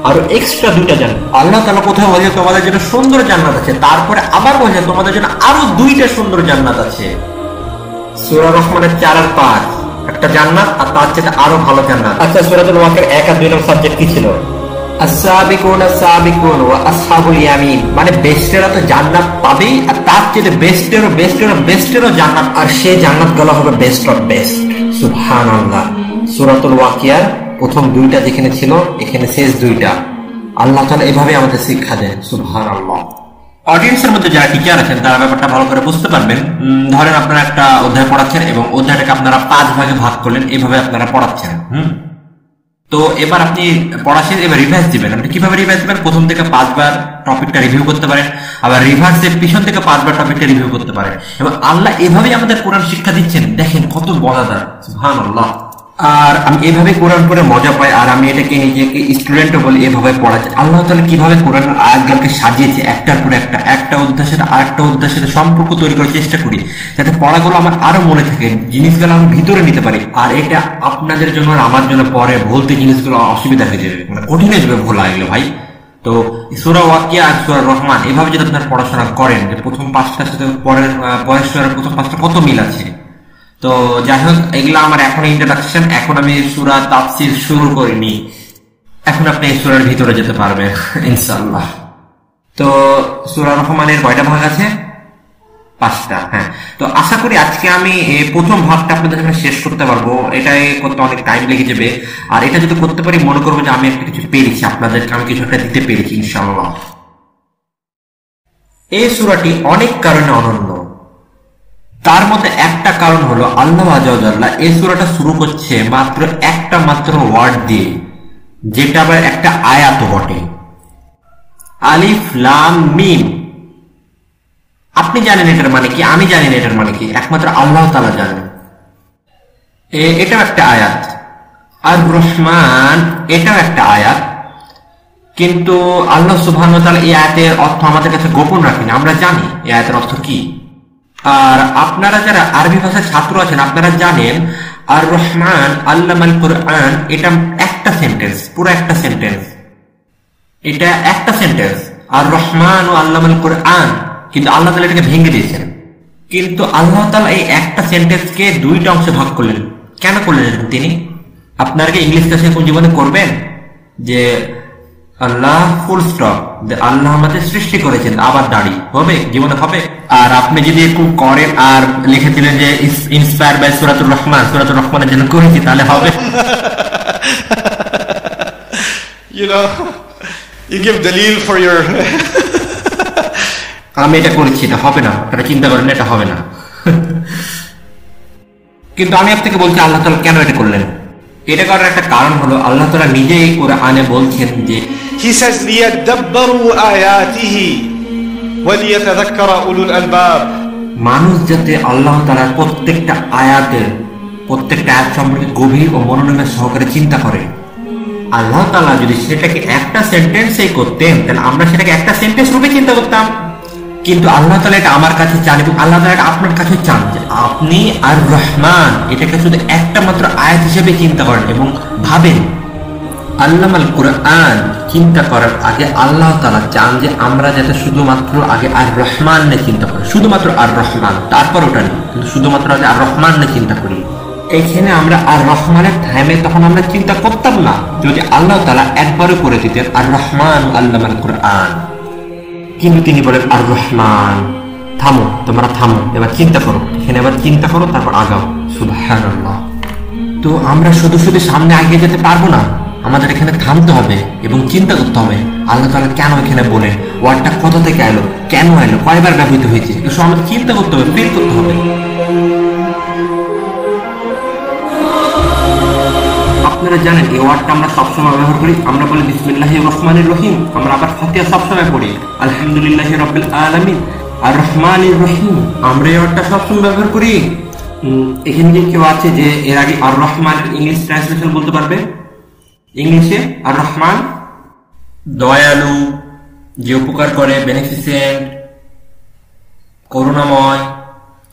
আরো এক্সট্রা 2টা জান্নাত। আল্লাহ তাআলা কোথাও বলে তোমাদের জন্য সুন্দর জান্নাত আছে, তারপরে আবার বলে তোমাদের জন্য আরো 2টা সুন্দর জান্নাত আছে। সূরা রহমানের 4 আর 5 একটা জান্নাত, আর তার চেয়ে আরো ভালো জান্নাত। আচ্ছা, সূরাতুল ওয়াকিয়ার 1 আর 2 নং সাবজেক্ট কি ছিল? আস-সাবিকুন আস-সাবিকুন ওয়া আসহাবুল ইয়ামিন, মানে বেস্টেরা তো জান্নাত পাবেই, আর তার চেয়ে বেস্টেরও জান্নাত, আর সেই জান্নাতগুলো হবে বেস্ট অফ বেস্ট। সুবহানাল্লাহ। সূরাতুল ওয়াকিয়ার প্রথম 2টা যেখানে ছিল, এখানে শেষ 2টা। আল্লাহ তাআলা এভাবে আমাদের শিক্ষা দেন। সুবহানাল্লাহ। অডিয়েন্সের মধ্যে যারা টিচার আছেন তারা ব্যাপারটা ভালো করে বুঝতে পারবেন। ধরেন আপনারা একটা অধ্যায় পড়াচ্ছেন এবং অধ্যায়টাকে আপনারা 5 ভাগে ভাগ করলেন, এভাবে আপনারা পড়াচ্ছেন। তো এবার আপনি পড়া শেষ, এবার রিভাইজ দিবেন। আপনি কিভাবে রিভাইজ দিবেন? প্রথম থেকে 5 বার টপিকটা রিভিউ করতে পারেন, আবার রিভার্সে পিছন থেকে 5 বার টপিকটা রিভিউ করতে পারেন। এবং আল্লাহ এভাবেই আমাদের কোরআন শিক্ষা দিচ্ছেন, দেখেন কত মজাদার। সুবহানাল্লাহ। আর আমি এভাবে কোরআন পড়ে মজা পাই, আর আমি এটাকে নিজেকে স্টুডেন্টও বলি, এভাবে পড়াচ্ছি। আল্লাহ তাআলা কিভাবে কোরআনের আয়াতগুলোকে সাজিয়েছে, একটার পর একটা অধ্যায়ের সাথে আরেকটা অধ্যায়ের সাথে সম্পর্ক তৈরি করার চেষ্টা করি, যাতে পড়াগুলো আমার আরো মনে থাকে, জিনিসগুলো আমি ভিতরে নিতে পারি। আর এটা আপনাদের জন্য আর আমার জন্য পরে বলতে জিনিসগুলো অসুবিধা হয়ে যাবে, মানে কঠিন হয়ে যাবে ভোলা এগুলো ভাই। তো সূরা ওয়াকিয়া আর সূরা রহমান এভাবে যদি আপনারা পড়াশোনা করেন, যে প্রথম 5টার সাথে পরের সূরার প্রথম 5টা কত মিল আছে। তো যাই হোক, এগুলো আমার এখন ইন্ট্রোডাকশন। এখন আমি সূরা তাফসীর শুরু করিনি, এখন আপনি এই সূরার ভিতরে যেতে পারবেন ইনশাআল্লাহ। তো সূরা রহমানের কয়টা ভাগ আছে? 5টা। হ্যাঁ, তো আশা করি আজকে আমি প্রথম ভাগটা আপনাদের সামনে শেষ করতে পারবো। এটাই করতে অনেক টাইম লেগে যাবে, আর এটা যদি করতে পারি মনে করবো যে আমি একটা কিছু পেরেছি, আপনাদেরকে আমি কিছু একটা দিতে পেরেছি ইনশাআল্লাহ। এই সূরাটি অনেক কারণে অনন্য। তার মধ্যে একটা কারণ হলো আল্লাহ আযজা ওয়া জাল্লা এই সূরাটা শুরু করছে মাত্র একটা ওয়ার্ড দিয়ে, যেটা আবার একটা আয়াত বটে, আলিফ লাম মিম। আপনি জানেন এটার মানে কি, আমি জানি না এটার মানে কি, একমাত্র আল্লাহ তাআলা জানেন। এটাও একটা আয়াত। আর রহমান এটাও একটা আয়াত, কিন্তু আল্লাহ সুবহানাহু ওয়া তাআলা এই আয়াতের অর্থ আমাদের কাছে গোপন রাখেন, আমরা জানি এই আয়াতের অর্থ কি। আর আপনারা যারা আরবি ভাষার ছাত্র আছেন আপনারা জানেন আর রহমান আল্লামাল কোরআন এটা একটা সেন্টেন্স, পুরো একটা সেন্টেন্স, এটা একটা সেন্টেন্স। আর রহমান ও আল্লামাল কোরআন, কিন্তু আল্লাহ তাআলা এটাকে ভেঙে দিয়েছেন। কিন্তু আল্লাহ তাআলা এই একটা সেন্টেন্সকে 2টা অংশে ভাগ করলেন। কেন করলেন তিনি? আপনারা কি ইংলিশ ক্লাসে কোন জীবনে করবেন যে আল্লাহ ফুল স্টপ, আল্লাহ আমাদের সৃষ্টি করেছেন, আবার দাড়ি হবে জীবনে হবে? আর আপনি যদি একটু করেন আর লিখেছিলেন যে ইন্সপায়ার বাই সূরাতুর রহমান, সূরাতুর রহমানের জন্য করেছি, তাহলে হবে? You know, you give dalil for your আমি এটা করেছি, এটা হবে না, এটা চিন্তা করেন এটা হবে না। কিন্তু আমি আপনাকে বলছি আল্লাহ তাআলা কেন এটা করলেন। এটা করার একটা কারণ হলো আল্লাহ তাআলা নিজেই কোরআনে বলছেন যে He says liyadabbaru ayatihi wa liyatadhakkara ulul albab, মানুষ যাতে আল্লাহ তাআলার প্রত্যেকটা আয়াত সম্পর্কে গভীর ও মনোনিবেশ সহকারে চিন্তা করে। আল্লাহ তাআলা যদি সেটাকে একটা সেন্টেন্সেই করতেন তাহলে আমরা সেটাকে একটা সেন্টেন্স রূপে চিন্তা করতাম, কিন্তু আল্লাহ তাআলা এটা আমার কাছে চান এবং আল্লাহ তাআলা এটা আপনার কাছে চান যে আপনি আর রহমান এটাকে শুধু একটা মাত্র আয়াত হিসেবে চিন্তা করেন এবং ভাবেন। আল্লামাল কুরআন চিন্তা করার আগে আল্লাহ তাআলা চান যে আমরা যাতে শুধুমাত্র আগে আর রহমান নিয়ে চিন্তা করি, শুধুমাত্র আর রহমান, তারপর ওটা নেই, কিন্তু শুধুমাত্র আগে আর রহমান নিয়ে চিন্তা করি। এইখানে আমরা আর রহমানের থামে তখন আমরা চিন্তা করতাম না যদি আল্লাহ তাআলা একবারও করে দিতেন আর রহমান আল্লামাল কুরআন। কিন্তু তিনি বলেন আর রহমান, থামো, তোমরা থামো, এবার চিন্তা করো, এখানে এবার চিন্তা করো, তারপর আগাও। সুবহানাল্লাহ। তো আমরা শুধু শুধু সামনে এগিয়ে যেতে পারবো না, আমাদের এখানে থামতে হবে এবং চিন্তা করতে হবে আল্লাহ তাআলা কেন এখানে বলেন, ওয়ার্ডটা কোথা থেকে এলো, কেন এলো, কয়বার ব্যবহৃত হয়েছে, এসব আমাদের চিন্তা করতে হবে, ফিল করতে হবে। আপনারা জানেন এই ওয়ার্ডটা আমরা সবসময় ব্যবহার করি, আমরা বলি বিসমিল্লাহির রহমানির রহিম, আমরা আবার ফাতিহা সবসময় পড়ি আলহামদুলিল্লাহি রাব্বিল আলামিন আর রহমানির রহিম, আমরা এই ওয়ার্ডটা সবসময় ব্যবহার করি। এখানে কি কেউ আছে যে এর আগে আর রহমানের ইংলিশ ট্রান্সলেশন বলতে পারবে? ইংলিশে আর রহমান দয়ালু, যে উপকার করে, বেনিফিসিয়েন্ট, করুণাময়।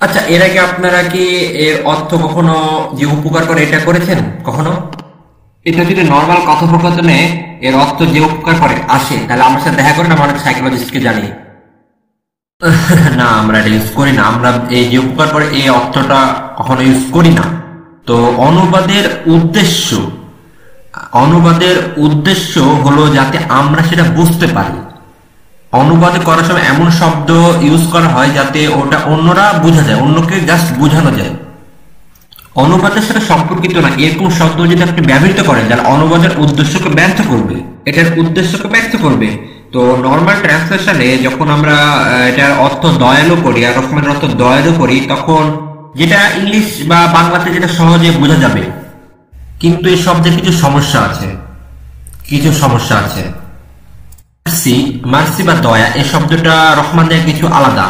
আচ্ছা, এর আগে আপনারা কি এর অর্থ কখনো যে উপকার করে এটা করেছেন কখনো? এটা যদি নর্মাল কথোপকথনে এর অর্থ যে উপকার করে আসে, তাহলে আমার সাথে দেখা করেন, আমরা অনেক সাইকোলজিস্টকে জানি। না, আমরা এটা ইউজ করি না, আমরা এই যে উপকার করে এই অর্থটা কখনো ইউজ করি না। তো অনুবাদের উদ্দেশ্য হলো যাতে আমরা সেটা বুঝতে পারি। অনুবাদ করার সময় এমন শব্দ ইউজ করা হয় যাতে ওটা অন্যরা বোঝা যায়, অন্যকে জাস্ট বোঝানো যায়। অনুবাদের সাথে সম্পর্কিত না এরকম শব্দ যদি আপনি ব্যবহৃত করেন যারা অনুবাদের উদ্দেশ্যকে ব্যর্থ করবে, এটার উদ্দেশ্যকে ব্যর্থ করবে। তো নর্মাল ট্রান্সলেশনে যখন আমরা এটার অর্থ দয়ালু করি আর রহমানের অর্থ দয়ালু করি, তখন যেটা ইংলিশ বা বাংলাতে যেটা সহজে বোঝা যাবে, কিন্তু এই শব্দের কিছু সমস্যা আছে। মার্সি বা দয়া, এই শব্দটা রহমানের কিছু আলাদা,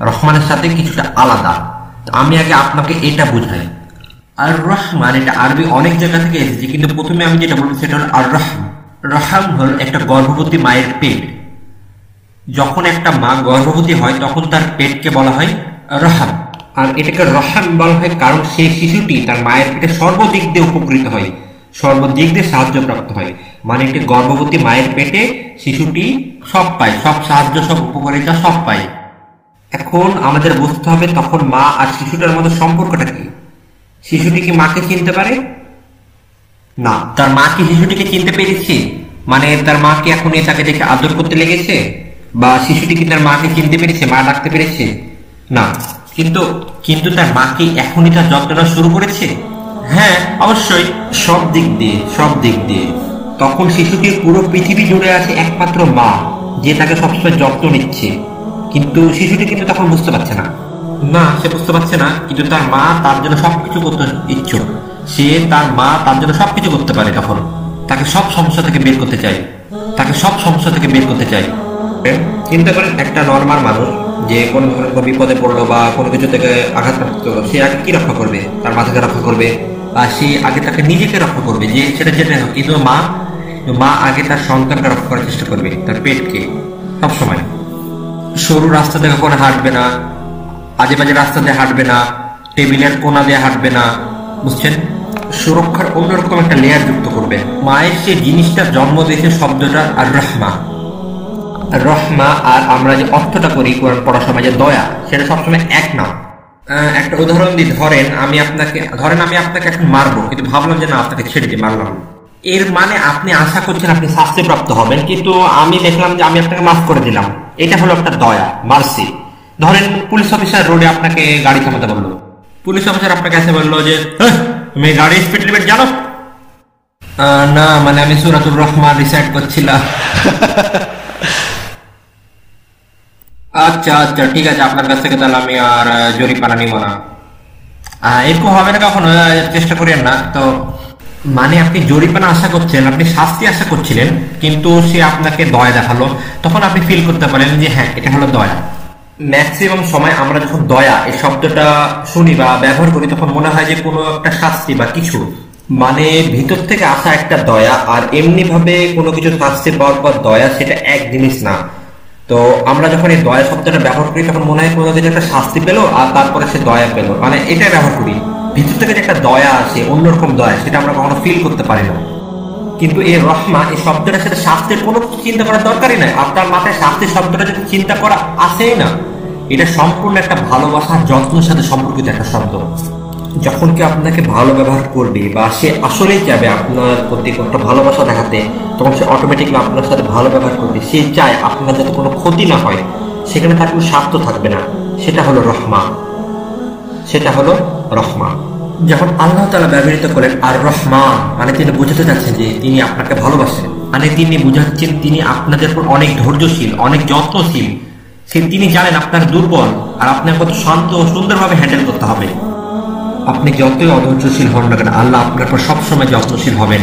রহমানের সাথে কিছুটা আলাদা। আমি আগে আপনাকে এটা বুঝাই। আর রহমান এটা আরবি অনেক জায়গা থেকে এসেছে, কিন্তু প্রথমে আমি যেটা বলবো সেটা হলো আর রহম। রহম হল একটা গর্ভবতী মায়ের পেট। যখন একটা মা গর্ভবতী হয় তখন তার পেটকে বলা হয় রহম। আর এটাকে রহম বলা হয় কারণ সেই শিশুটি তার মায়ের পেটে সর্বদিক দিয়ে উপকৃত হয়, সর্বদিক দিয়ে সাহায্যপ্রাপ্ত হয়। মানে একটি গর্ভবতী মায়ের পেটে শিশুটি সব পায়, সব সাহায্য, সব উপকারিতা সব পায়। এখন আমাদের বুঝতে হবে তখন মা আর শিশুটার মধ্যে সম্পর্কটা কি। শিশুটি কি মাকে চিনতে পারে? না। তার মা কি শিশুটিকে চিনতে পেরেছে? মানে তার মা কি এখন তাকে দেখে আদর করতে লেগেছে? বা শিশুটি কি তার মাকে চিনতে পেরেছে, মা ডাকতে পেরেছে? না। কিন্তু তার মা কি এখনই তার যত্নটা শুরু করেছে? হ্যাঁ, অবশ্যই, সব দিক দিয়ে। তখন শিশুটির পুরো পৃথিবী জুড়ে আছে একমাত্র মা, যে তাকে সবসময় যত্ন নিচ্ছে। কিন্তু শিশুটি কিন্তু তখন বুঝতে পারছে না, সে বুঝতে পারছে না, কিন্তু তার মা তার জন্য সবকিছু করতে ইচ্ছুক। তার মা তার জন্য সবকিছু করতে পারে। তখন তাকে সব সমস্যা থেকে বের করতে চায়। চিন্তা করেন একটা নর্মাল মানুষ যে কোনো ধরনের বিপদে পড়লো বা কোনো কিছু থেকে আঘাতপ্রাপ্ত হলো, সে আগে কি রক্ষা করবে? তার মাথাকে রক্ষা করবে, বা সে আগে তাকে নিজেকে রক্ষা করবে, যে সেটা যেটা হোক। কিন্তু মা আগে তার সন্তানকে রক্ষা করার চেষ্টা করবে, তার পেটকে। সবসময় সরু রাস্তা দিয়ে কখনো হাঁটবে না, আজে বাজে রাস্তা দিয়ে হাঁটবে না, টেবিলের কোনা দিয়ে হাঁটবে না, বুঝছেন? সুরক্ষার অন্যরকম একটা লেয়ার যুক্ত করবে। মায়ের সে জিনিসটা জন্ম দিয়েছে শব্দটা আর রহমা, আর আমরা যে অর্থটা করি কোরআন পড়ার সময় যে দয়া, সেটা সবসময় এক না। একটা উদাহরণ দিই, ধরেন আমি আপনাকে এখন মারবো, কিন্তু ভাবলাম যে না, আপনাকে ছেড়ে দিয়ে মারলাম। এর মানে আপনি আশা করছেন আপনি শাস্তিপ্রাপ্ত হবেন, কিন্তু আমি দেখলাম যে আমি আপনাকে মাফ করে দিলাম। এটা হলো একটা দয়া, মার্সি। ধরেন পুলিশ অফিসার রোডে আপনাকে গাড়ি থামাতে বললো, পুলিশ অফিসার আপনাকে এসে বললো যে তুমি গাড়ি স্পিড লিমিট জানো? না, মানে আমি সূরাতুর রহমান রিসাইট করছিলাম। আচ্ছা, ঠিক আছে, আপনার কাছ থেকে তাহলে আমি আর জরিমানা নিব না। এরকম হবে না কখনো, চেষ্টা করেন না। তো মানে আপনি জরিমানা আশা করছেন, আপনি শাস্তি আশা করছিলেন, কিন্তু সে আপনাকে দয়া দেখালো, তখন আপনি ফিল করতে পারেন যে হ্যাঁ, এটা হলো দয়া। ম্যাক্সিমাম সময় আমরা যখন দয়া এই শব্দটা শুনি বা ব্যবহার করি, তখন মনে হয় যে কোনো একটা শাস্তি বা কিছু, মানে ভিতর থেকে আসা একটা দয়া। আর এমনি ভাবে কোনো কিছু শাস্তি পাওয়ার পর দয়া, সেটা এক জিনিস না। তো আমরা যখন এই দয়া শব্দটা ব্যবহার করি তখন মনে হয় কোনো দিন একটা শাস্তি পেলো আর তারপরে সে দয়া পেলো, মানে এটাই ব্যবহার করি। ভিতর থেকে যে একটা দয়া আসে, অন্যরকম দয়া, সেটা আমরা কখনো ফিল করতে পারি না। কিন্তু এই রহমা, এই শব্দটার সাথে শাস্তির কোনো চিন্তা করার দরকারই নাই। আপনার মাথায় শাস্তির শব্দটা যদি চিন্তা করা আসেই না, এটা সম্পূর্ণ একটা ভালোবাসার যত্নের সাথে সম্পর্কিত একটা শব্দ। যখন কেউ আপনাকে ভালো ব্যবহার করবে বা সে আসলেই চাবে আপনার প্রতি একটা ভালোবাসা দেখাতে, তখন সে অটোমেটিকলি আপনার সাথে ভালো ব্যবহার করবে। সে চায় আপনার যাতে কোনো ক্ষতি না হয়, সেখানে তার কোনো স্বার্থ থাকবে না। সেটা হলো রহমা, সেটা হলো রহমা। যখন আল্লাহ তাআলা ব্যবহৃত করেন আর রহমান, মানে তিনি বোঝাতে চাচ্ছেন যে তিনি আপনাকে ভালোবাসেন, মানে তিনি বুঝাচ্ছেন তিনি আপনাদের উপর অনেক ধৈর্যশীল, অনেক যত্নশীল। তিনি জানেন আপনার দুর্বল আর আপনার কত শান্ত ও সুন্দরভাবে হ্যান্ডেল করতে হবে। আপনি যতই অধৈর্যশীল হন না কেন, আল্লাহ আপনার পর সবসময় যত্নশীল হবেন।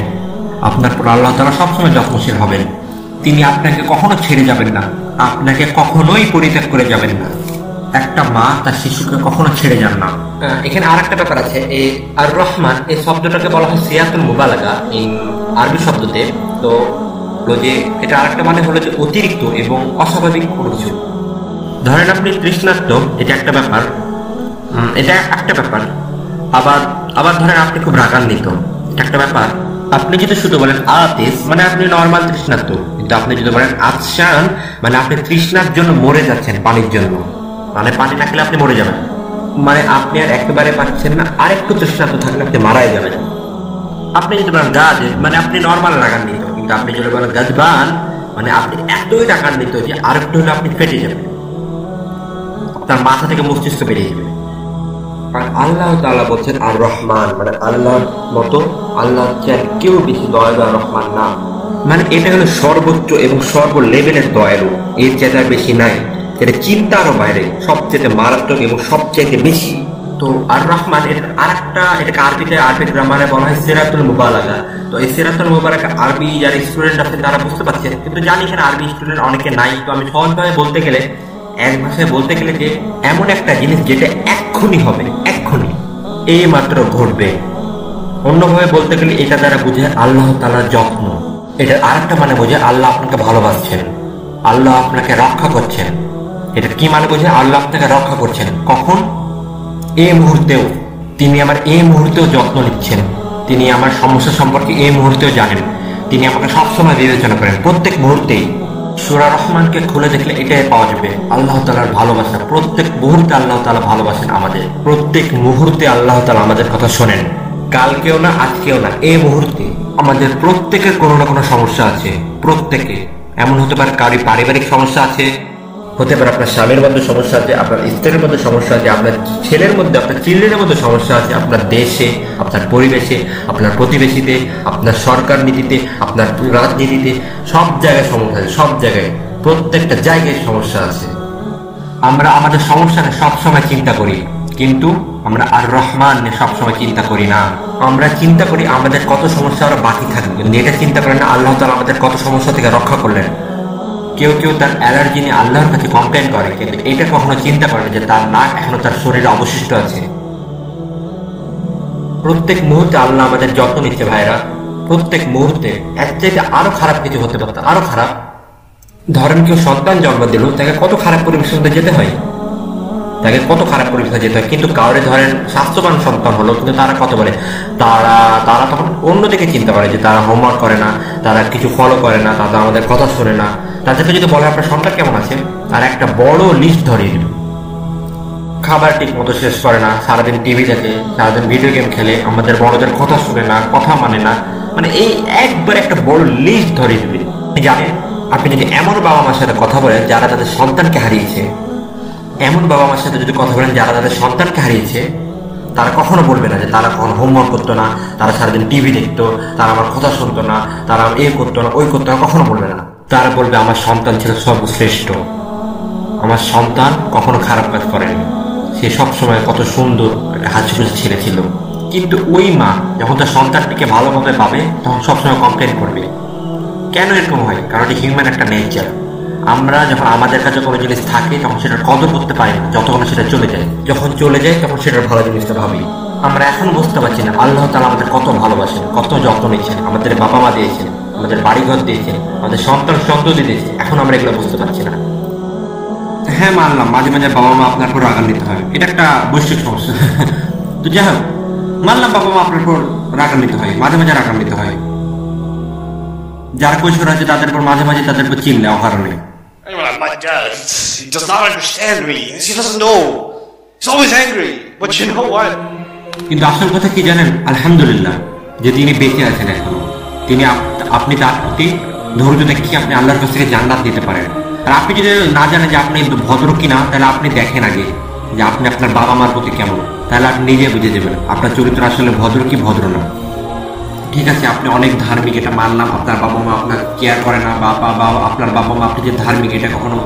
আপনার পর আল্লাহ তাআলা সবসময় যত্নশীল হবেন। তিনি আপনাকে কখনো ছেড়ে যাবেন না, আপনাকে কখনোই পরিত্যাগ করে যাবেন না। একটা মা তার শিশুকে কখনো ছেড়ে যান না। এখানে আর একটা ব্যাপার আছে, এই আর রহমান এই শব্দটাকে বলা হয় সিয়াতুল মুবালাগা এই আরবি শব্দতে। তো যে এটা আরেকটা মানে হলো যে অতিরিক্ত এবং অস্বাভাবিক কোনো কিছু। ধরেন আপনি তৃষ্ণার্ত, এটা একটা ব্যাপার, এটা একটা ব্যাপার। আবার ধরেন আপনি খুব রাগান্বিত, এটা একটা ব্যাপার। আপনি যদি শুধু বলেন আতিস, মানে আপনি নর্মাল তৃষ্ণার্ত। কিন্তু আপনি যদি বলেন আতশান, মানে আপনি তৃষ্ণার জন্য মরে যাচ্ছেন, পানির জন্য, মানে পানি না খেলে আপনি মরে যাবেন, মানে আপনি আর একেবারে পাচ্ছেন না, আরেকটু তৃষ্ণার্ত থাকলে আপনি মারাই যাবেন। আপনি যদি বলেন গাজ, মানে আপনি নর্মাল রাগান্বিত। কিন্তু আপনি যদি বলেন গাজবান, মানে আপনি এতই রাগান্বিত যে আরেকটু হলে আপনি ফেটে যাবেন, আপনার মাথা থেকে মস্তিষ্ক বেরিয়ে যাবে। আর আল্লাহ তাআলা বলছেন আর রহমান, মানে আল্লাহর মতো, আল্লাহ চেয়ে কেউ বেশি দয়ালু আর রহমান না। মানে এটা হলো সর্বোচ্চ এবং সর্ব লেভেলের দয়ালু, এর চেয়ে আর বেশি নাই। এটা চিন্তারও বাইরে, সবচেয়ে মারাত্মক এবং সবচেয়ে বেশি। তো আর রহমান এর আরেকটা, এটাকে আরবি গ্রামারে বলা হয় সিরাতুল মুবালাগা। তো এই সিরাতুল মুবালাগা আরবি যারা স্টুডেন্ট আছে তারা বুঝতে পারছেন, কিন্তু জানি এখানে আরবি স্টুডেন্ট অনেকে নাই। তো আমি সহজভাবে বলতে গেলে, এক ভাষায় বলতে গেলে যে এমন একটা জিনিস যেটা এক্ষুনি হবে, এক্ষুনি এই মাত্র ঘটবে। অন্যভাবে বলতে গেলে এটা দ্বারা বুঝে আল্লাহ তাআলার যত্ন। এটা আরেকটা মানে বোঝে আল্লাহ আপনাকে ভালোবাসছেন, আল্লাহ আপনাকে রক্ষা করছেন। এটা কি মানে বোঝে? আল্লাহ আপনাকে রক্ষা করছেন। কখন? এই মুহূর্তেও। তিনি আমার এই মুহূর্তেও যত্ন নিচ্ছেন, তিনি আমার সমস্যা সম্পর্কে এই মুহূর্তেও জানেন, তিনি আমাকে সবসময় বিবেচনা করেন, প্রত্যেক মুহূর্তেই। সূরা রহমানকে খুলে দেখলে এটাই পাওয়া যাবে, আল্লাহ তাআলার ভালোবাসা। প্রত্যেক মুহূর্তে আল্লাহ তাআলা ভালোবাসেন আমাদের, প্রত্যেক মুহূর্তে আল্লাহ তাআলা আমাদের কথা শোনেন। কালকেও না, আজকেও না, এই মুহূর্তে। আমাদের প্রত্যেকের কোনো না কোনো সমস্যা আছে, প্রত্যেকে। এমন হতে পারে কারি পারিবারিক সমস্যা আছে, হতে পারে আপনার স্বামীর মধ্যে সমস্যা আছে, আপনার স্ত্রীর মধ্যে সমস্যা আছে, আপনার ছেলের মধ্যে, আপনার চিলড্রেনের মধ্যে সমস্যা আছে, আপনার দেশে, আপনার পরিবেশে, আপনার প্রতিবেশীতে, আপনার সরকার নীতিতে, আপনার রাজনীতিতে, সব জায়গায় সমস্যা আছে, সব জায়গায়, প্রত্যেকটা জায়গায় সমস্যা আছে। আমরা আমাদের সমস্যা নিয়ে সবসময় চিন্তা করি, কিন্তু আমরা আর রহমান নিয়ে সবসময় চিন্তা করি না। আমরা চিন্তা করি আমাদের কত সমস্যা আরো বাকি থাকবে, কিন্তু এটা চিন্তা করেন না আল্লাহ তাআলা আমাদের কত সমস্যা থেকে রক্ষা করলেন। কেউ কেউ তার অ্যালার্জি নিয়ে আল্লাহর কাছে কমপ্লেন করে, কিন্তু এটা কখনো চিন্তা করে যে তার নাক এখনো তার শরীরে অবশিষ্ট আছে। প্রত্যেক মুহূর্তে আল্লাহ আমাদের যত্ন নিচ্ছে ভাইরা, প্রত্যেক মুহূর্তে। এর চাইতে আরো খারাপ কিছু হতে পারত, আরো খারাপ। ধরেন কেউ সন্তান জন্ম দিল, তাকে কত খারাপ পরিবেশের মধ্যে যেতে হয়, তাকে কত খারাপ পরিবেশে যেতে হয়। কিন্তু কাউরে ধরেন স্বাস্থ্যবান সন্তান হলো, কিন্তু তারা কত বলে, তারা তখন অন্যদিকে চিন্তা করে যে তারা হোমওয়ার্ক করে না, তারা কিছু ফলো করে না, তারা আমাদের কথা শোনে না। তাদেরকে যদি বলে আপনার সন্তান কেমন আছে, তার একটা বড় লিস্ট ধরিয়ে দিল। খাবার ঠিক মতো শেষ করে না, সারাদিন টিভি দেখে, সারাদিন ভিডিও গেম খেলে, আমাদের বড়দের কথা শুনে না, কথা মানে না, মানে এই একবার একটা বড় লিস্ট ধরিয়ে দিবে। জানেন, আপনি যদি এমন বাবা মার সাথে কথা বলেন যারা তাদের সন্তানকে হারিয়েছে, এমন বাবা মার সাথে যদি কথা বলেন যারা তাদের সন্তানকে হারিয়েছে, তারা কখনো বলবে না যে তারা কখনো হোমওয়ার্ক করতো না, তারা সারাদিন টিভি দেখতো, তারা আমার কথা শুনতো না, তারা এ করতো না, ওই করতো না, কখনো বলবে না। তারা বলবে আমার সন্তান ছিল সর্বশ্রেষ্ঠ, আমার সন্তান কখনো খারাপ কাজ করেনি, সে সবসময় কত সুন্দর একটা হাসিখুশি ছেলে ছিল। কিন্তু ওই মা যখন তার সন্তানটিকে ভালোভাবে পাবে তখন সবসময় কমপ্লেন করবে। কেন এরকম হয়? কারণ এটা হিউম্যান একটা নেচার। আমরা যখন আমাদের কাছে কোনো জিনিস থাকে তখন সেটার কদর করতে পারি না, যতক্ষণ সেটা চলে যায়। যখন চলে যায় তখন সেটার ভালো জিনিসটা ভাবি। আমরা এখন বুঝতে পারছি না আল্লাহ তাআলা আমাদের কত ভালোবাসেন, কত যত্ন নিচ্ছেন, আমাদের বাবা মা দিয়েছেন, আমাদের বাড়িঘর দিয়েছেন, আমাদের সন্তান সন্ততি দিয়েছেন। এখন আমরা এগুলো বুঝতে পারছি না। হ্যাঁ মানলাম মাঝে মাঝে বাবা মা আপনার উপর রাগান্বিত হয়, এটা একটা বৈশ্বিক সমস্যা। তো যাই হোক, মানলাম বাবা মা আপনার উপর রাগান্বিত হয়, মাঝে মাঝে রাগান্বিত হয়। যারা কৈশোর আছে তাদের উপর মাঝে মাঝে তাদের উপর চিল্লে অকারণে। My dad, he does not understand me. He doesn't know. He's always angry. But you know what? কিন্তু আসল কথা কি জানেন, আলহামদুলিল্লাহ যে তিনি বেঁচে আছেন এখনো, তিনি আপনি তার প্রতি ধৈর্য দেখিয়ে আপনি আল্লাহর কাছ থেকে জান্নাত দিতে পারেন। আর আপনি যদি না জানেন যে আপনি ভদ্র কিনা, তাহলে আপনি দেখেন আগে যে আপনি আপনার বাবা মার প্রতি কেমন, তাহলে আপনি নিজে বুঝে যাবেন আপনার চরিত্র আসলে ভদ্র কি ভদ্র না। ঠিক আছে, আপনি অনেক ধার্মিক, এটা মানলাম। আপনার বাবা মা আপনার কেয়ার করে না, বা আপনার বাবা মা আপনি যে ধার্মিক এটা কখনো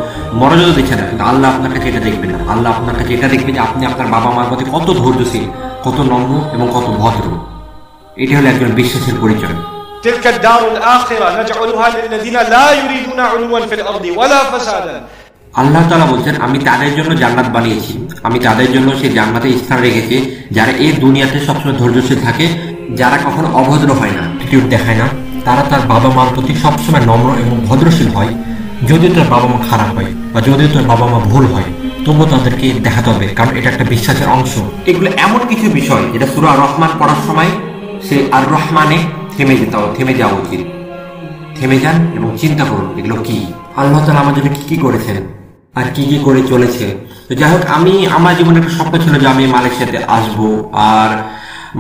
মনোযোগ দিচ্ছে না, কিন্তু আল্লাহ আপনার কাছে এটা দেখবেন না। আল্লাহ আপনার কাছে এটা দেখবে যে আপনি আপনার বাবা মার প্রতি কত ধৈর্যশীল, কত নম্র এবং কত ভদ্র। এটা হলো একজন বিশ্বাসের পরিচয়। تلك الدار الآخرة نجعلها للذين لا يريدون علوا في الأرض ولا فسادا. আল্লাহ তাআলা বলছেন, আমি তাদের জন্য জান্নাত বানিয়েছি, আমি তাদের জন্য সেই জান্নাতে স্থান রেখেছি যারা এই দুনিয়াতে সবসময় ধৈর্যশীল থাকে, যারা কখনো অভদ্র হয় না, অ্যাটিটিউড দেখায় না, তারা তার বাবা মার প্রতি সবসময় নম্র এবং ভদ্রশীল হয়। যদিও তার বাবা মা খারাপ হয় বা যদিও তার বাবা মা ভুল হয়, তবুও তাদেরকে দেখাতে হবে, কারণ এটা একটা বিশ্বাসের অংশ। এগুলো এমন কিছু বিষয় যেটা সূরা আর রহমান পড়ার সময় সে আর রহমানে থেমে যাওয়া উচিত। থেমে যান এবং চিন্তা করুন এগুলো কি, আল্লাহ তাআলা আমাদের জন্য কি করেছেন আর কি করে চলেছে। তো যাই হোক, আমার জীবনে একটা স্বপ্ন ছিল যে আমি মালয়েশিয়াতে আসবো, আর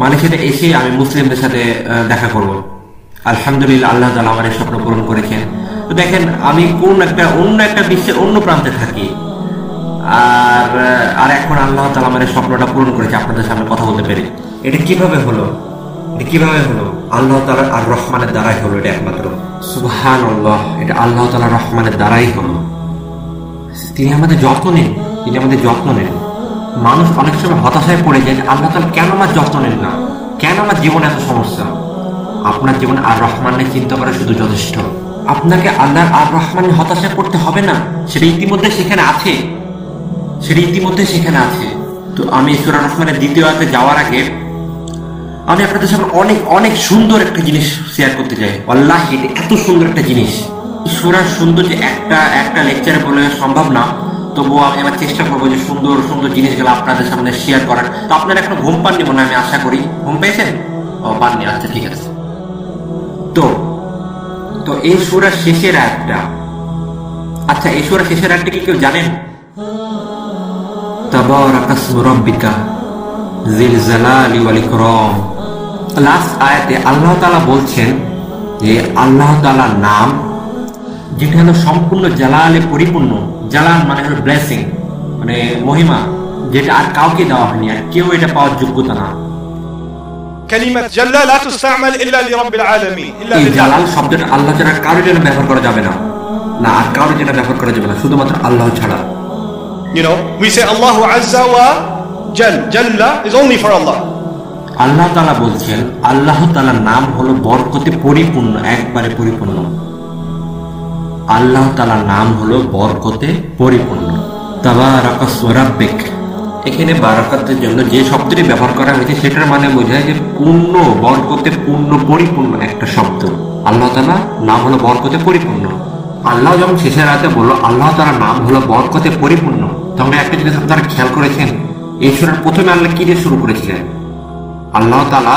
মালয়েশিয়াতে এসে আমি মুসলিমদের সাথে দেখা করব। আলহামদুলিল্লাহ আল্লাহ তাআলা আমার এই স্বপ্ন পূরণ করেছেন। তো দেখেন, আমি অন্য একটা বিশ্বের অন্য প্রান্তে থাকি, আর এখন আল্লাহ তাআলা আমার এই স্বপ্নটা পূরণ করেছে আপনাদের সামনে কথা বলতে পেরে। এটা কিভাবে হলো? আল্লাহ তাআলা আর রহমানের দ্বারাই হলো, এটা একমাত্র। সুবহানাল্লাহ, এটা আল্লাহ তাআলা রহমানের দ্বারাই হলো। তিনি আমাদের যত্ন নেন। মানুষ অনেক সময় হতাশায় পড়ে যায়, আল্লাহ তাআলা কেন আমার যত্ন নেন না, কেন আমার জীবনে এত সমস্যা। আপনার জীবনে আর রহমানের চিন্তা করা শুধু যথেষ্ট। আপনাকে আল্লাহর আর রহমানের হতাশায় পড়তে হবে না, সেটা ইতিমধ্যে সেখানে আছে। তো আমি সূরা রহমানের দ্বিতীয় আয়াতে যাওয়ার আগে আমি আপনাদের সামনে অনেক সুন্দর একটা জিনিস শেয়ার করতে চাই। আল্লাহি, এটা এত সুন্দর একটা জিনিস, সূরার সুন্দর যে একটা লেকচারে বলে সম্ভব না, তবুও আমি আমার চেষ্টা করবো যে সুন্দর সুন্দর জিনিসগুলো আপনাদের সামনে শেয়ার করার। তো আপনারা এখনো ঘুম পাননি মনে হয়, আমি আশা করি। ঘুম পেয়েছেন? পাননি, আচ্ছা ঠিক আছে। তো এই সূরার শেষের আয়াতটা কি কেউ জানেন? তাবারাকা ইসমু রাব্বিকা যিল জালালি ওয়াল ইকরাম। লাস্ট আয়াতে আল্লাহ তাআলা বলছেন যে আল্লাহ তাআলার নাম যেটা হলো সম্পূর্ণ জালালে পরিপূর্ণ। জালাল মানে হলো ব্লেসিং, মানে মহিমা, যেটা আর কাউকে দেওয়া হয়নি, আর কেউ এটা পাওয়ার যোগ্যতা না। كلمة جلال لا تستعمل إلا لرب العالمين. এই জালাল শব্দটা আল্লাহ ছাড়া কারোর জন্য ব্যবহার করা যাবে না, আর কারোর জন্য ব্যবহার করা যাবে না, শুধুমাত্র আল্লাহ ছাড়া। You know, we say Allahu Azza wa Jal. Jalla is only for Allah. আল্লাহ তাআলা বলছেন আল্লাহ তাআলার নাম হলো বরকতে পরিপূর্ণ, একবারে পরিপূর্ণ। আল্লাহ তাআলার নাম হলো বরকতে পরিপূর্ণ। তাবারাকা ইসমু রাব্বিক, এখানে বারাকাতের জন্য যে শব্দটি ব্যবহার করা হয়েছে সেটার মানে বোঝায় যে পূর্ণ, বরকতে পূর্ণ, পরিপূর্ণ একটা শব্দ। আল্লাহ তাআলার নাম হলো বরকতে পরিপূর্ণ। আল্লাহ যখন শেষের আয়াতে বলল আল্লাহ তাআলার নাম হলো বরকতে পরিপূর্ণ, তখন একটা জিনিস আপনারা খেয়াল করেছেন, এই সূরার প্রথমে আল্লাহ কি দিয়ে শুরু করেছিলেন? আল্লাহ তাআলা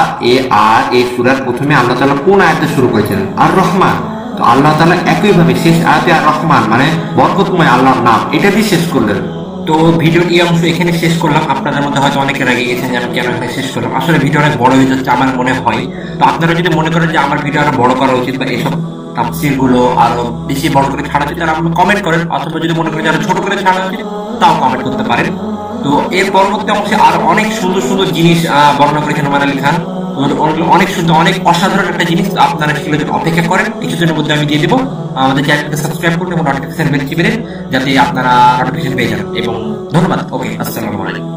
এই সূরার প্রথমে আল্লাহ তাআলা কোন আয়াতে শুরু করেছেন? আর রহমান। তো আল্লাহ তাআলা একইভাবে শেষ আয়াতে আর রহমান মানে বরকতময় আল্লাহর নাম, এটা দিয়ে শেষ করলেন। তো ভিডিওর এই অংশ এখানে শেষ করলাম। আপনাদের মধ্যে হয়তো অনেকে রেগে গেছেন যে আমি কেন এখানে শেষ করলাম। আসলে ভিডিও অনেক বড় হয়ে যাচ্ছে আমার মনে হয়। তো আপনারা যদি মনে করেন যে আমার ভিডিও আরো বড় করা উচিত বা এইসব তাফসীর গুলো আরো বেশি বড় করে ছাড়া উচিত, তাহলে আপনারা কমেন্ট করেন, অথবা যদি মনে করেন যে আরো ছোট করে ছাড়া উচিত তাও কমেন্ট করতে পারেন। তো এর পরবর্তী অংশে আরো অনেক সুন্দর সুন্দর জিনিস বর্ণনা করেছেন নোমান আলী খান। অনেক সুন্দর, অনেক অসাধারণ একটা জিনিস, আপনারা সেগুলো যদি অপেক্ষা করেন কিছুদিনের মধ্যে আমি দিয়ে দেবো। আমাদের চ্যানেলকে সাবস্ক্রাইব করুন এবং নোটিফিকেশন বেল টিপে যাতে আপনারা নোটিফিকেশন পেয়ে যান। এবং ধন্যবাদ। ওকে, আসসালামু আলাইকুম।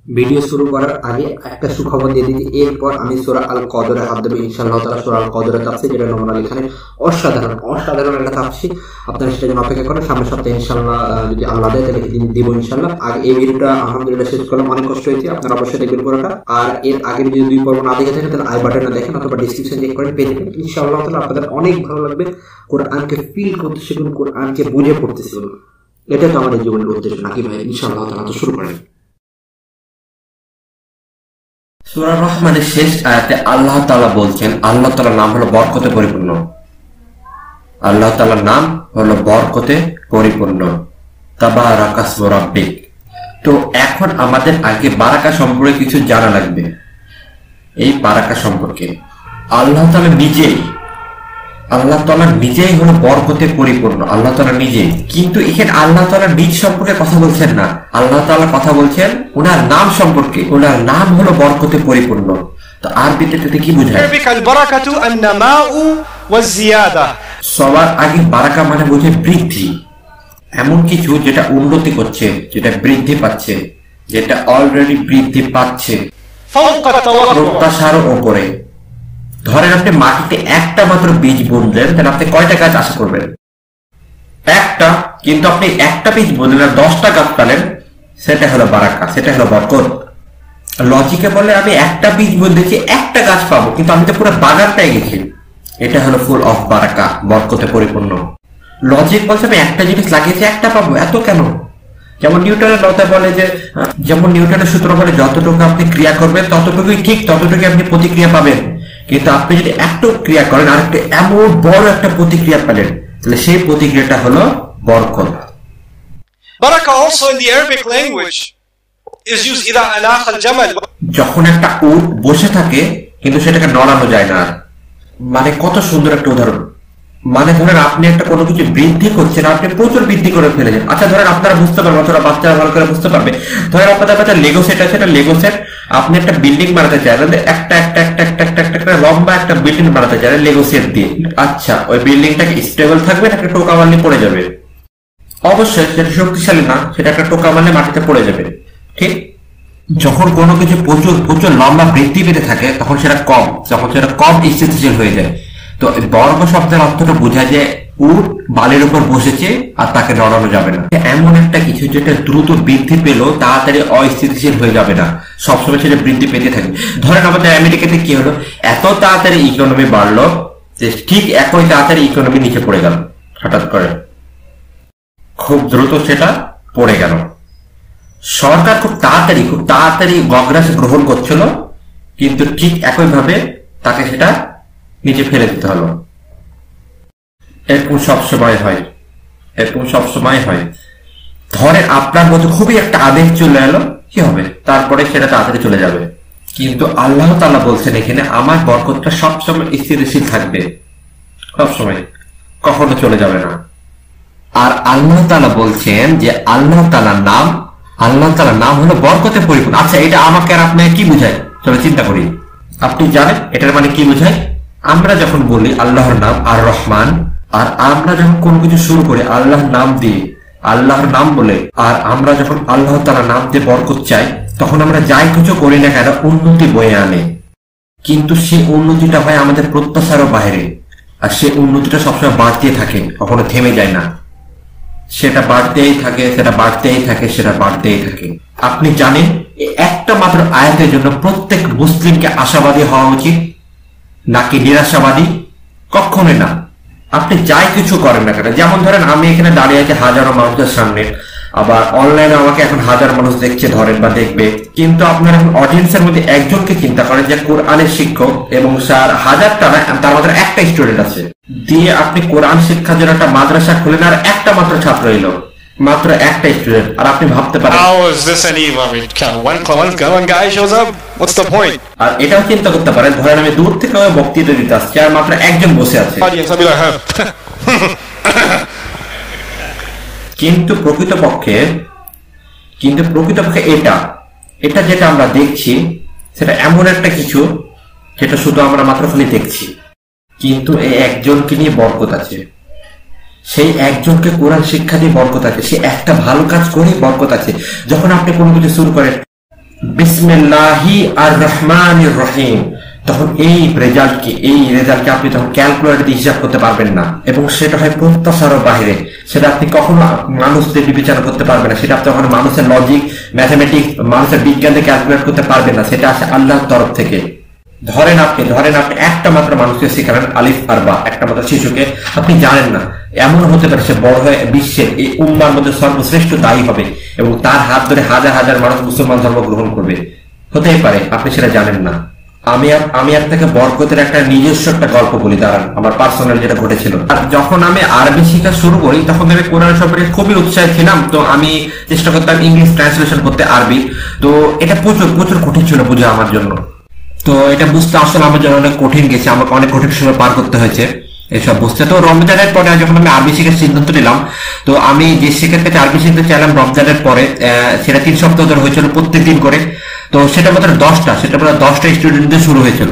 ভিডিও শুরু করার আগে একটা সুখবর দিয়ে দিচ্ছি, এরপর আমি সূরা আল কদরে হাত দেবো ইনশাআল্লাহ তাআলা। সূরা আল কদরের তাফসীর, যেটা নোমান আলী খানের অসাধারণ একটা তাফসীর। আপনারা সেটার জন্য অপেক্ষা করেন, সামনের সপ্তাহে ইনশাআল্লাহ যদি আল্লাহ দেয় তাহলে দিব ইনশাআল্লাহ। আর এই ভিডিওটা আলহামদুলিল্লাহ শেষ করলাম, অনেক কষ্ট হয়েছে, আপনারা অবশ্যই দেখবেন পুরোটা। আর এর আগের যদি 2 পর্ব না দেখে থাকেন তাহলে আই বাটনে দেখেন অথবা ডেসক্রিপশন চেক করে পেয়ে যাবেন ইনশাআল্লাহ তাআলা। আপনাদের অনেক ভালো লাগবে, কোরআনকে ফিল করতে শিখুন, কোরআনকে বুঝে পড়তে শিখুন। এটা তো আমাদের জীবনের উদ্দেশ্য নাকি ভাই? ইনশাআল্লাহ তাআলা তো শুরু করেন। সূরা রহমানের শেষ আয়াতে আল্লাহ তাআলা বলছেন, আল্লাহ তাআলার নাম হলো বরকতে পরিপূর্ণ। আল্লাহ তাআলার নাম হলো বরকতে পরিপূর্ণ, তাবারাকাসমু রাব্বিক। তো এখন আমাদের আগে বারাকা সম্পর্কে কিছু জানা লাগবে। এই বারাকা সম্পর্কে আল্লাহ তাআলা নিজেই হলো বরকতে পরিপূর্ণ, আল্লাহ তাআলা নিজেই। কিন্তু এখানে আল্লাহ তাআলা নিজ সম্পর্কে কথা বলছেন না, আল্লাহ তাআলা কথা বলছেন ওনার নাম সম্পর্কে। ওনার নাম হলো বরকতে পরিপূর্ণ। তো আরবিতে কি বোঝায়? সবার আগে বারাকা মানে বোঝে বৃদ্ধি, এমন কিছু যেটা উন্নতি করছে, যেটা বৃদ্ধি পাচ্ছে, যেটা অলরেডি বৃদ্ধি পাচ্ছে প্রত্যাশার উপরে। ধরেন আপনি মাটিতে একটা মাত্র বীজ বুনলেন, তাহলে আপনি কয়টা গাছ আশা করবেন? একটা। কিন্তু আপনি একটা বীজ বুনলেন আর 10টা গাছ পেলেন, সেটা হলো বারাকা, সেটা হলো বরকত। লজিকে বলে আমি একটা বীজ বুনেছি, একটা গাছ পাবো, কিন্তু আমি তো পুরো বাগান পেয়ে গেছি, এটা হলো ফুল অফ বারাকা, বরকতে পরিপূর্ণ। লজিক বলছে আমি একটা জিনিস লাগিয়েছি, একটা পাবো, এত কেন? যেমন নিউটনের লতা বলে যে, যেমন নিউটনের সূত্র বলে যতটুকু আপনি ক্রিয়া করবেন ততটুকুই ঠিক, ততটুকু আপনি প্রতিক্রিয়া পাবেন। কিন্তু আপনি যদি একটু ক্রিয়া করেন আর একটা এমন বড় একটা প্রতিক্রিয়া পেলেন, তাহলে সেই প্রতিক্রিয়াটা হলো বরকত। Baraka also in the Arabic language is used idha anaqa al-jamal. যখন একটা উট বসে থাকে কিন্তু সেটাকে নড়ানো যায় না, মানে কত সুন্দর একটা উদাহরণ। মানে ধরেন আপনি একটা কোনো কিছু বৃদ্ধি করছেন, আপনি প্রচুর বৃদ্ধি করে ফেলেছেন। আচ্ছা ধরেন আপনারা বুঝতে পারবেন, অথবা বাচ্চারা ভালো করে বুঝতে পারবে। ধরেন আপনাদের কাছে লেগো সেট আছে, একটা লেগো সেট, আপনি একটা বিল্ডিং বানাতে চাইলেন, একটা লম্বা একটা বিল্ডিং বানাতে চাইলেন লেগো সেট দিয়ে। আচ্ছা ওই বিল্ডিংটা কি স্টেবল থাকবে না একটা টোকা মারলে পড়ে যাবে? অবশ্যই সেটা শক্তিশালী না, সেটা একটা টোকা মারলে মাটিতে পড়ে যাবে, ঠিক? যখন কোনো কিছু প্রচুর লম্বা বৃদ্ধি পেতে থাকে তখন সেটা কম স্থিতিশীল হয়ে যায়। তো বর্গ শব্দের অর্থটা বোঝায় যে উট বালির উপর বসেছে আর তাকে নড়ানো যাবে না। এমন একটা কিছু যেটা দ্রুত বৃদ্ধি পেলেও তাড়াতাড়ি অস্থিতিশীল হয়ে যাবে না, সবসময় সেটা বৃদ্ধি পেতে থাকবে। ধরেন আমাদের আমেরিকাতে কি হলো, এত তাড়াতাড়ি ইকোনমি বাড়লো যে ঠিক একই তাড়াতাড়ি ইকোনমি নিচে পড়ে গেল, হঠাৎ করে খুব দ্রুত সেটা পড়ে গেল। সরকার খুব তাড়াতাড়ি গগ্রাস গ্রহণ করছিল, কিন্তু ঠিক একইভাবে তাকে সেটা নিচে ফেলে দিতে হলো। এরকম সবসময় হয়। ধরেন আপনার মধ্যে খুবই একটা আবেগ চলে এলো, কি হবে? তারপরে সেটা তাড়াতাড়ি চলে যাবে। কিন্তু আল্লাহ তাআলা বলছেন এখানে আমার বরকতটা সবসময় স্থিতিশীল থাকবে, সবসময়, কখনো চলে যাবে না। আর আল্লাহ তাআলা বলছেন যে আল্লাহ তাআলার নাম হলো বরকতে পরিপূর্ণ। আচ্ছা এটা আমাকে আর আপনাকে কি বোঝায়? চলো চিন্তা করি। আপনি জানেন এটার মানে কি বোঝায়? আমরা যখন বলি আল্লাহর নাম আর রহমান, আর আমরা যখন কোনো কিছু শুরু করি আল্লাহর নাম দিয়ে, আল্লাহর নাম বলে, আর আমরা যখন আল্লাহ তাআলার নাম দিয়ে বরকত চাই, তখন আমরা যাই কিছু করি না কেন উন্নতি বয়ে আনে। কিন্তু সেই উন্নতিটা হয় আমাদের প্রত্যাশারও বাইরে, আর সেই উন্নতিটা সবসময় বাড়তে থাকে, কখনো থেমে যায় না। সেটা বাড়তেই থাকে। আপনি জানেন একটা মাত্র আয়াতের জন্য প্রত্যেক মুসলিমকে আশাবাদী হওয়া উচিত নাকি নিরাশাবাদী? কখনোই না। আপনি যাই কিছু করেন না কেন, যেমন ধরেন আমি এখানে দাঁড়িয়ে আছি হাজারো মানুষের সামনে, আবার অনলাইনে আমাকে এখন হাজার মানুষ দেখছে ধরেন বা দেখবে, কিন্তু আপনার এখন অডিয়েন্সের মধ্যে একজনকে চিন্তা করেন যে কোরআনের শিক্ষক এবং স্যার হাজারটা না, তার মধ্যে একটা স্টুডেন্ট আছে, দিয়ে আপনি কোরআন শিক্ষার জন্য একটা মাদ্রাসা খুলেন আর একটা মাত্র ছাত্র এলো, মাত্র একটা স্টুডেন্ট, আর আপনি ভাবতে পারেন how is this an evil? I mean, one guy shows up, what's the point? আর এটাও চিন্তা করতে পারেন ধরেন আমি দূর থেকে বক্তৃতা দিতে আসছি আর মাত্র একজন বসে আছে, Audience, I'll be like, huh. কিন্তু প্রকৃতপক্ষে এটা যেটা আমরা দেখছি সেটা এমন একটা কিছু যেটা শুধু আমরা মাত্র খালি দেখছি, কিন্তু এই একজনকে নিয়ে বরকত আছে, সেই একজনকে কোরআন শিক্ষা দিয়ে বরকত আছে, সে একটা ভালো কাজ করে বরকত আছে। যখন আপনি কোনো কিছু শুরু করেন, বিসমিল্লাহি আর রহমানির রহিম, তখন এই রেজাল্টকে আপনি তখন ক্যালকুলেটর দিয়ে হিসাব করতে পারবেন না, এবং সেটা হয় প্রত্যাশারও বাহিরে। সেটা আপনি কখনো মানুষদের বিবেচনা করতে পারবেন না, সেটা আপনি কখনো মানুষের লজিক, ম্যাথামেটিক্স, মানুষের বিজ্ঞান দিয়ে ক্যালকুলেট করতে পারবেন না। সেটা আসে আল্লাহর তরফ থেকে। ধরেন আপনি একটা মাত্র মানুষকে শেখালেন আলিফ আর বা, একটা মাত্র শিশুকে, আপনি জানেন না, এমন হতে পারে সে বড় হয়ে বিশ্বের এই উম্মার মধ্যে সর্বশ্রেষ্ঠ দায়ী হবে এবং তার হাত ধরে হাজার হাজার মানুষ মুসলমান ধর্ম গ্রহণ করবে। হতেই পারে, আপনি সেটা জানেন না। আমি আপনাকে বরকতের একটা নিজস্ব একটা গল্প বলি, দাঁড়ান, আমার পার্সোনাল যেটা ঘটেছিল। আর যখন আমি আরবি শিক্ষা শুরু করি তখন আমি কোরআন সম্পর্কে খুবই উৎসাহী ছিলাম, তো আমি চেষ্টা করতাম ইংলিশ ট্রান্সলেশন করতে আরবি। তো এটা প্রচুর প্রচুর কঠিন ছিল বোঝা আমার জন্য। তো এটা বুঝতে আসলে আমার জন্য অনেক কঠিন গেছে, আমাকে অনেক কঠিন সময় পার করতে হয়েছে এসব বুঝতে। তো রমজানের পরে যখন আমি আরবি শিখার সিদ্ধান্ত নিলাম, তো আমি যে শিক্ষার কাছে আরবি শিখতে চাইলাম রমজানের পরে, সেটা 3 সপ্তাহ ধরে হয়েছিল প্রত্যেকদিন করে। তো সেটা মাত্র 10টা স্টুডেন্টদের শুরু হয়েছিল।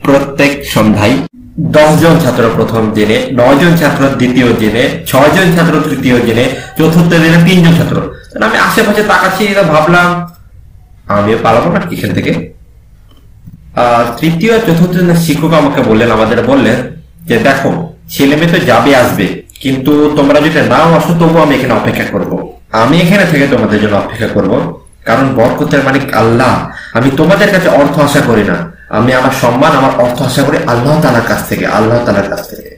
প্রত্যেক সন্ধ্যায় 10 জন ছাত্র প্রথম দিনে, 9 জন ছাত্র দ্বিতীয় দিনে, 6 জন ছাত্র তৃতীয় দিনে, চতুর্থ দিনে 3 জন ছাত্র। আমি আশেপাশে তাকাচ্ছি, ভাবলাম আমিও পালাবো না এখান থেকে। তৃতীয় চতুর্থ দিনের শিক্ষক আমাকে আমাদের বললেন যে দেখো, ছেলে মেয়ে তো যাবে আসবে, কিন্তু তোমরা যদি নাও আসো তবুও আমি এখানে অপেক্ষা করব। আমি এখানে থেকে তোমাদের জন্য অপেক্ষা করব, কারণ বরকতের মালিক আল্লাহ। আমি তোমাদের কাছে অর্থ আশা করি না, আমি আমার সম্মান, আমার অর্থ আশা করি আল্লাহ তাআলার কাছ থেকে,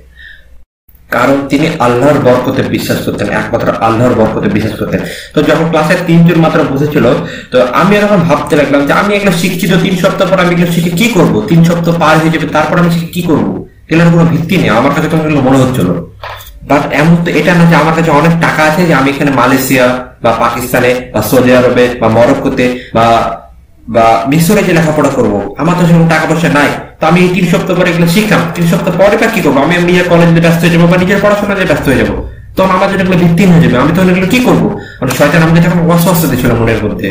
কারণ তিনি আল্লাহর বরকতে বিশ্বাস করতেন, একমাত্র আল্লাহর বরকতে বিশ্বাস করতেন। তো যখন ক্লাসে 3 জন মাত্র বুঝেছিল, তো আমি এখন ভাবতে লাগলাম যে আমি এগুলো শিখছি, তো 3 সপ্তাহ পর আমি এগুলো শিখে কি করবো? 3 সপ্তাহ পার হয়ে যাবে, তারপর আমি শিখে কি করবো? এগুলোর কোনো ভিত্তি নেই, আমার কাছে তখন এগুলো মনে হচ্ছিল। বাট এমন তো এটা না যে আমার কাছে অনেক টাকা আছে যে আমি এখানে মালয়েশিয়া বা পাকিস্তানে বা সৌদি আরবে বা মরক্কোতে বা মিশরে যে লেখাপড়া করবো, আমার তো সেরকম টাকা পয়সা নাই। তো আমি এই 3 সপ্তাহ পরে এগুলো শিখলাম, 3 সপ্তাহ পরে বা কি করবো? আমি নিজের কলেজে ব্যস্ত হয়ে যাবো বা নিজের পড়াশোনা নিয়ে ব্যস্ত হয়ে যাবো, তখন আমার জন্য এগুলো ভিত্তিহীন হয়ে যাবে। আমি তখন এগুলো কি করবো? মানে শয়তান আমাকে তখন ওয়াসওয়াসা দিয়েছিল মনের মধ্যে।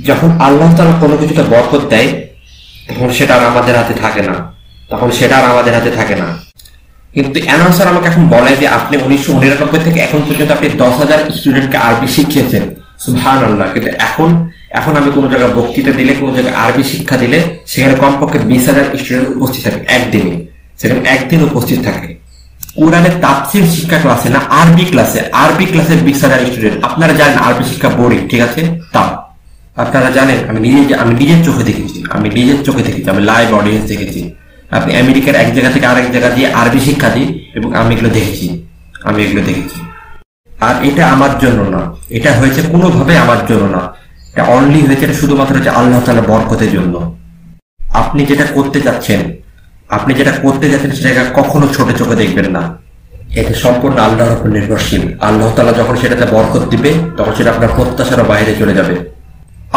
যখন আল্লাহ তাআলা কোনো কিছুতে বরকত দেয়, তখন সেটা আর আমাদের হাতে থাকে না। কিন্তু অ্যানাউন্সার আমাকে এখন বলে যে আপনি 1999 থেকে এখন পর্যন্ত আপনি 10,000 স্টুডেন্টকে আরবি শিখিয়েছেন, সুবহানাল্লাহ। কিন্তু এখন আমি কোনো জায়গায় বক্তৃতা দিলে, কোনো জায়গায় আরবি শিক্ষা দিলে, সেখানে কমপক্ষে 20,000 স্টুডেন্ট উপস্থিত থাকে একদিনে, সেখানে একদিন উপস্থিত থাকে। কোরআনের তাফসীর শিক্ষা ক্লাসে না, আরবি ক্লাসে 20,000 স্টুডেন্ট। আপনারা জানেন আরবি শিক্ষা বোরিং, ঠিক আছে? তাও আপনারা জানেন, আমি নিজের চোখে দেখেছি, আমি লাইভ অডিয়েন্স দেখেছি। আপনি আমেরিকার এক জায়গা থেকে আরেক জায়গা দিয়ে আরবি শিক্ষা দিই, এবং আমি এগুলো দেখেছি। আর এটা আমার জন্য না, এটা হয়েছে কোনোভাবে আমার জন্য না, এটা অনলি হয়েছে শুধুমাত্র যে আল্লাহ তাআলা বরকতের জন্য। আপনি যেটা করতে যাচ্ছেন সেটা কখনো ছোট চোখে দেখবেন না, এটা সম্পূর্ণ আল্লাহর উপর নির্ভরশীল। আল্লাহ তাআলা যখন সেটাতে বরকত দিবে, তখন সেটা আপনার প্রত্যাশার বাইরে চলে যাবে।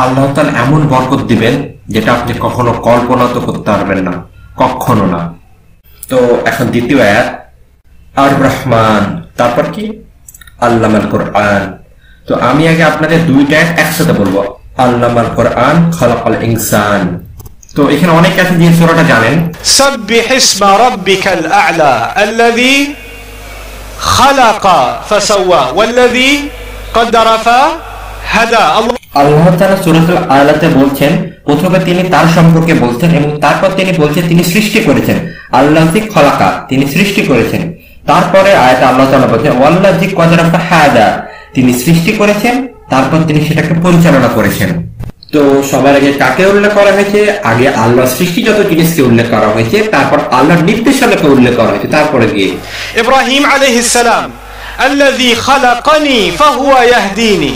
আল্লাহ তাআলা এমন বরকত দিবেন যেটা আপনি কখনো কল্পনা তো করতে পারবেন না, কখনো না। তো এখন দ্বিতীয় আয়াত, আর রহমান, তারপর কি? আল্লামাল কোরআন। তো আমি আগে আপনাদের 2টা আয়াত একসাথে বলবো, আল্লামাল কোরআন খালাকাল ইনসান। তো এখানে অনেক আছে যে সূরাটা জানেন, সাব্বিহ ইসমা রাব্বিকাল আ'লা আল্লাযী খালাকা ফাসাওয়া ওয়াল্লাযী কদ্দারা ফাহাদা। আল্লাহ তাআলা সূরাতুল আ'লাতে বলছেন, প্রথমে তিনি তার সম্পর্কে বলছেন এবং তারপর তিনি বলছেন তিনি সৃষ্টি করেছেন। আল্লাযী খালাকা, তিনি সৃষ্টি করেছেন। তারপরে আয়াতে আল্লাহ তাআলা বলছেন ওয়াল্লাযী কদ্দারা ফাহাদা, তিনি সৃষ্টি করেছেন, তারপর তিনি সেটাকে পরিচালনা করেছেন। তো সবার আগে কাকে উল্লেখ করা হয়েছে? আগে আল্লাহ সৃষ্টিগত জিনিসকে উল্লেখ করা হয়েছে, তারপর আল্লাহর নির্দেশনাকে উল্লেখ করা হয়েছে, তারপরে গিয়ে ইব্রাহিম আলাইহিস সালাম, আল্লাযী খালাকানি ফাহুয়া ইয়াহদিনি,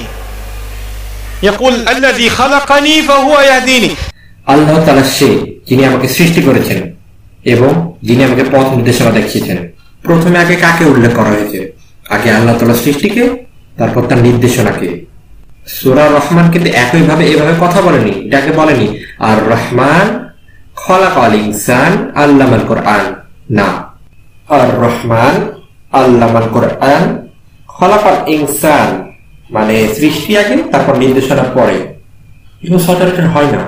يقول الذي خلقني فهو يهديني। আল্লাহ তাআলা সে যিনি আমাকে সৃষ্টি করেছেন এবং যিনি আমাকে পথ নির্দেশনা দেখিয়েছেন। প্রথমে আগে কাকে উল্লেখ করা হয়েছে? আগে আল্লাহ তাআলা সৃষ্টিকে, তারপর তার নির্দেশনাকে। সূরা রহমান কিন্তু একইভাবে এভাবে কথা বলেনি, এটাকে বলেনি আর রহমান খালাকাল ইনসান আল্লামাল কোরআন, না, আর রহমান আল্লামাল কোরআন খালাকাল ইনসান, মানে সৃষ্টি আগে তারপর নির্দেশনা পরে। কিন্তু সচরাচর হয় না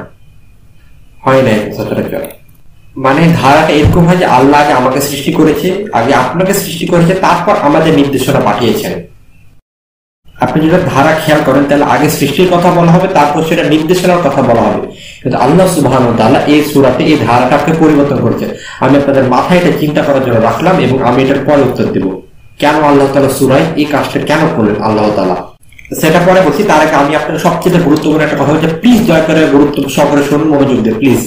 সচরাচর। মানে ধারাটা এরকম হয় যে আল্লাহ আগে আমাকে সৃষ্টি করেছে, আগে আপনাকে সৃষ্টি করেছে, তারপর আমাদের নির্দেশনা পাঠিয়েছেন। আপনি যদি ধারা খেয়াল করেন তাহলে আগে সৃষ্টির কথা বলা হবে, তারপর সেটা নির্দেশনার কথা বলা হবে। কিন্তু আল্লাহ সুবহানাহু ওয়া তাআলা এই সূরাতে এই ধারাটাকে পরিবর্তন করেছে। আমি আপনাদের মাথায় এটা চিন্তা করার জন্য রাখলাম এবং আমি এটার পরে উত্তর দেব কেন আল্লাহ তাআলা সূরায় এই কাজটা কেন করলেন আল্লাহ তাআলা, সেটা পরে বলছি। তার আগে আমি আপনাদের সবচেয়ে গুরুত্বপূর্ণ একটা কথা হচ্ছে, প্লিজ দয়া করে গুরুত্ব সহকারে শুনুন, মনোযোগ দিয়ে প্লিজ।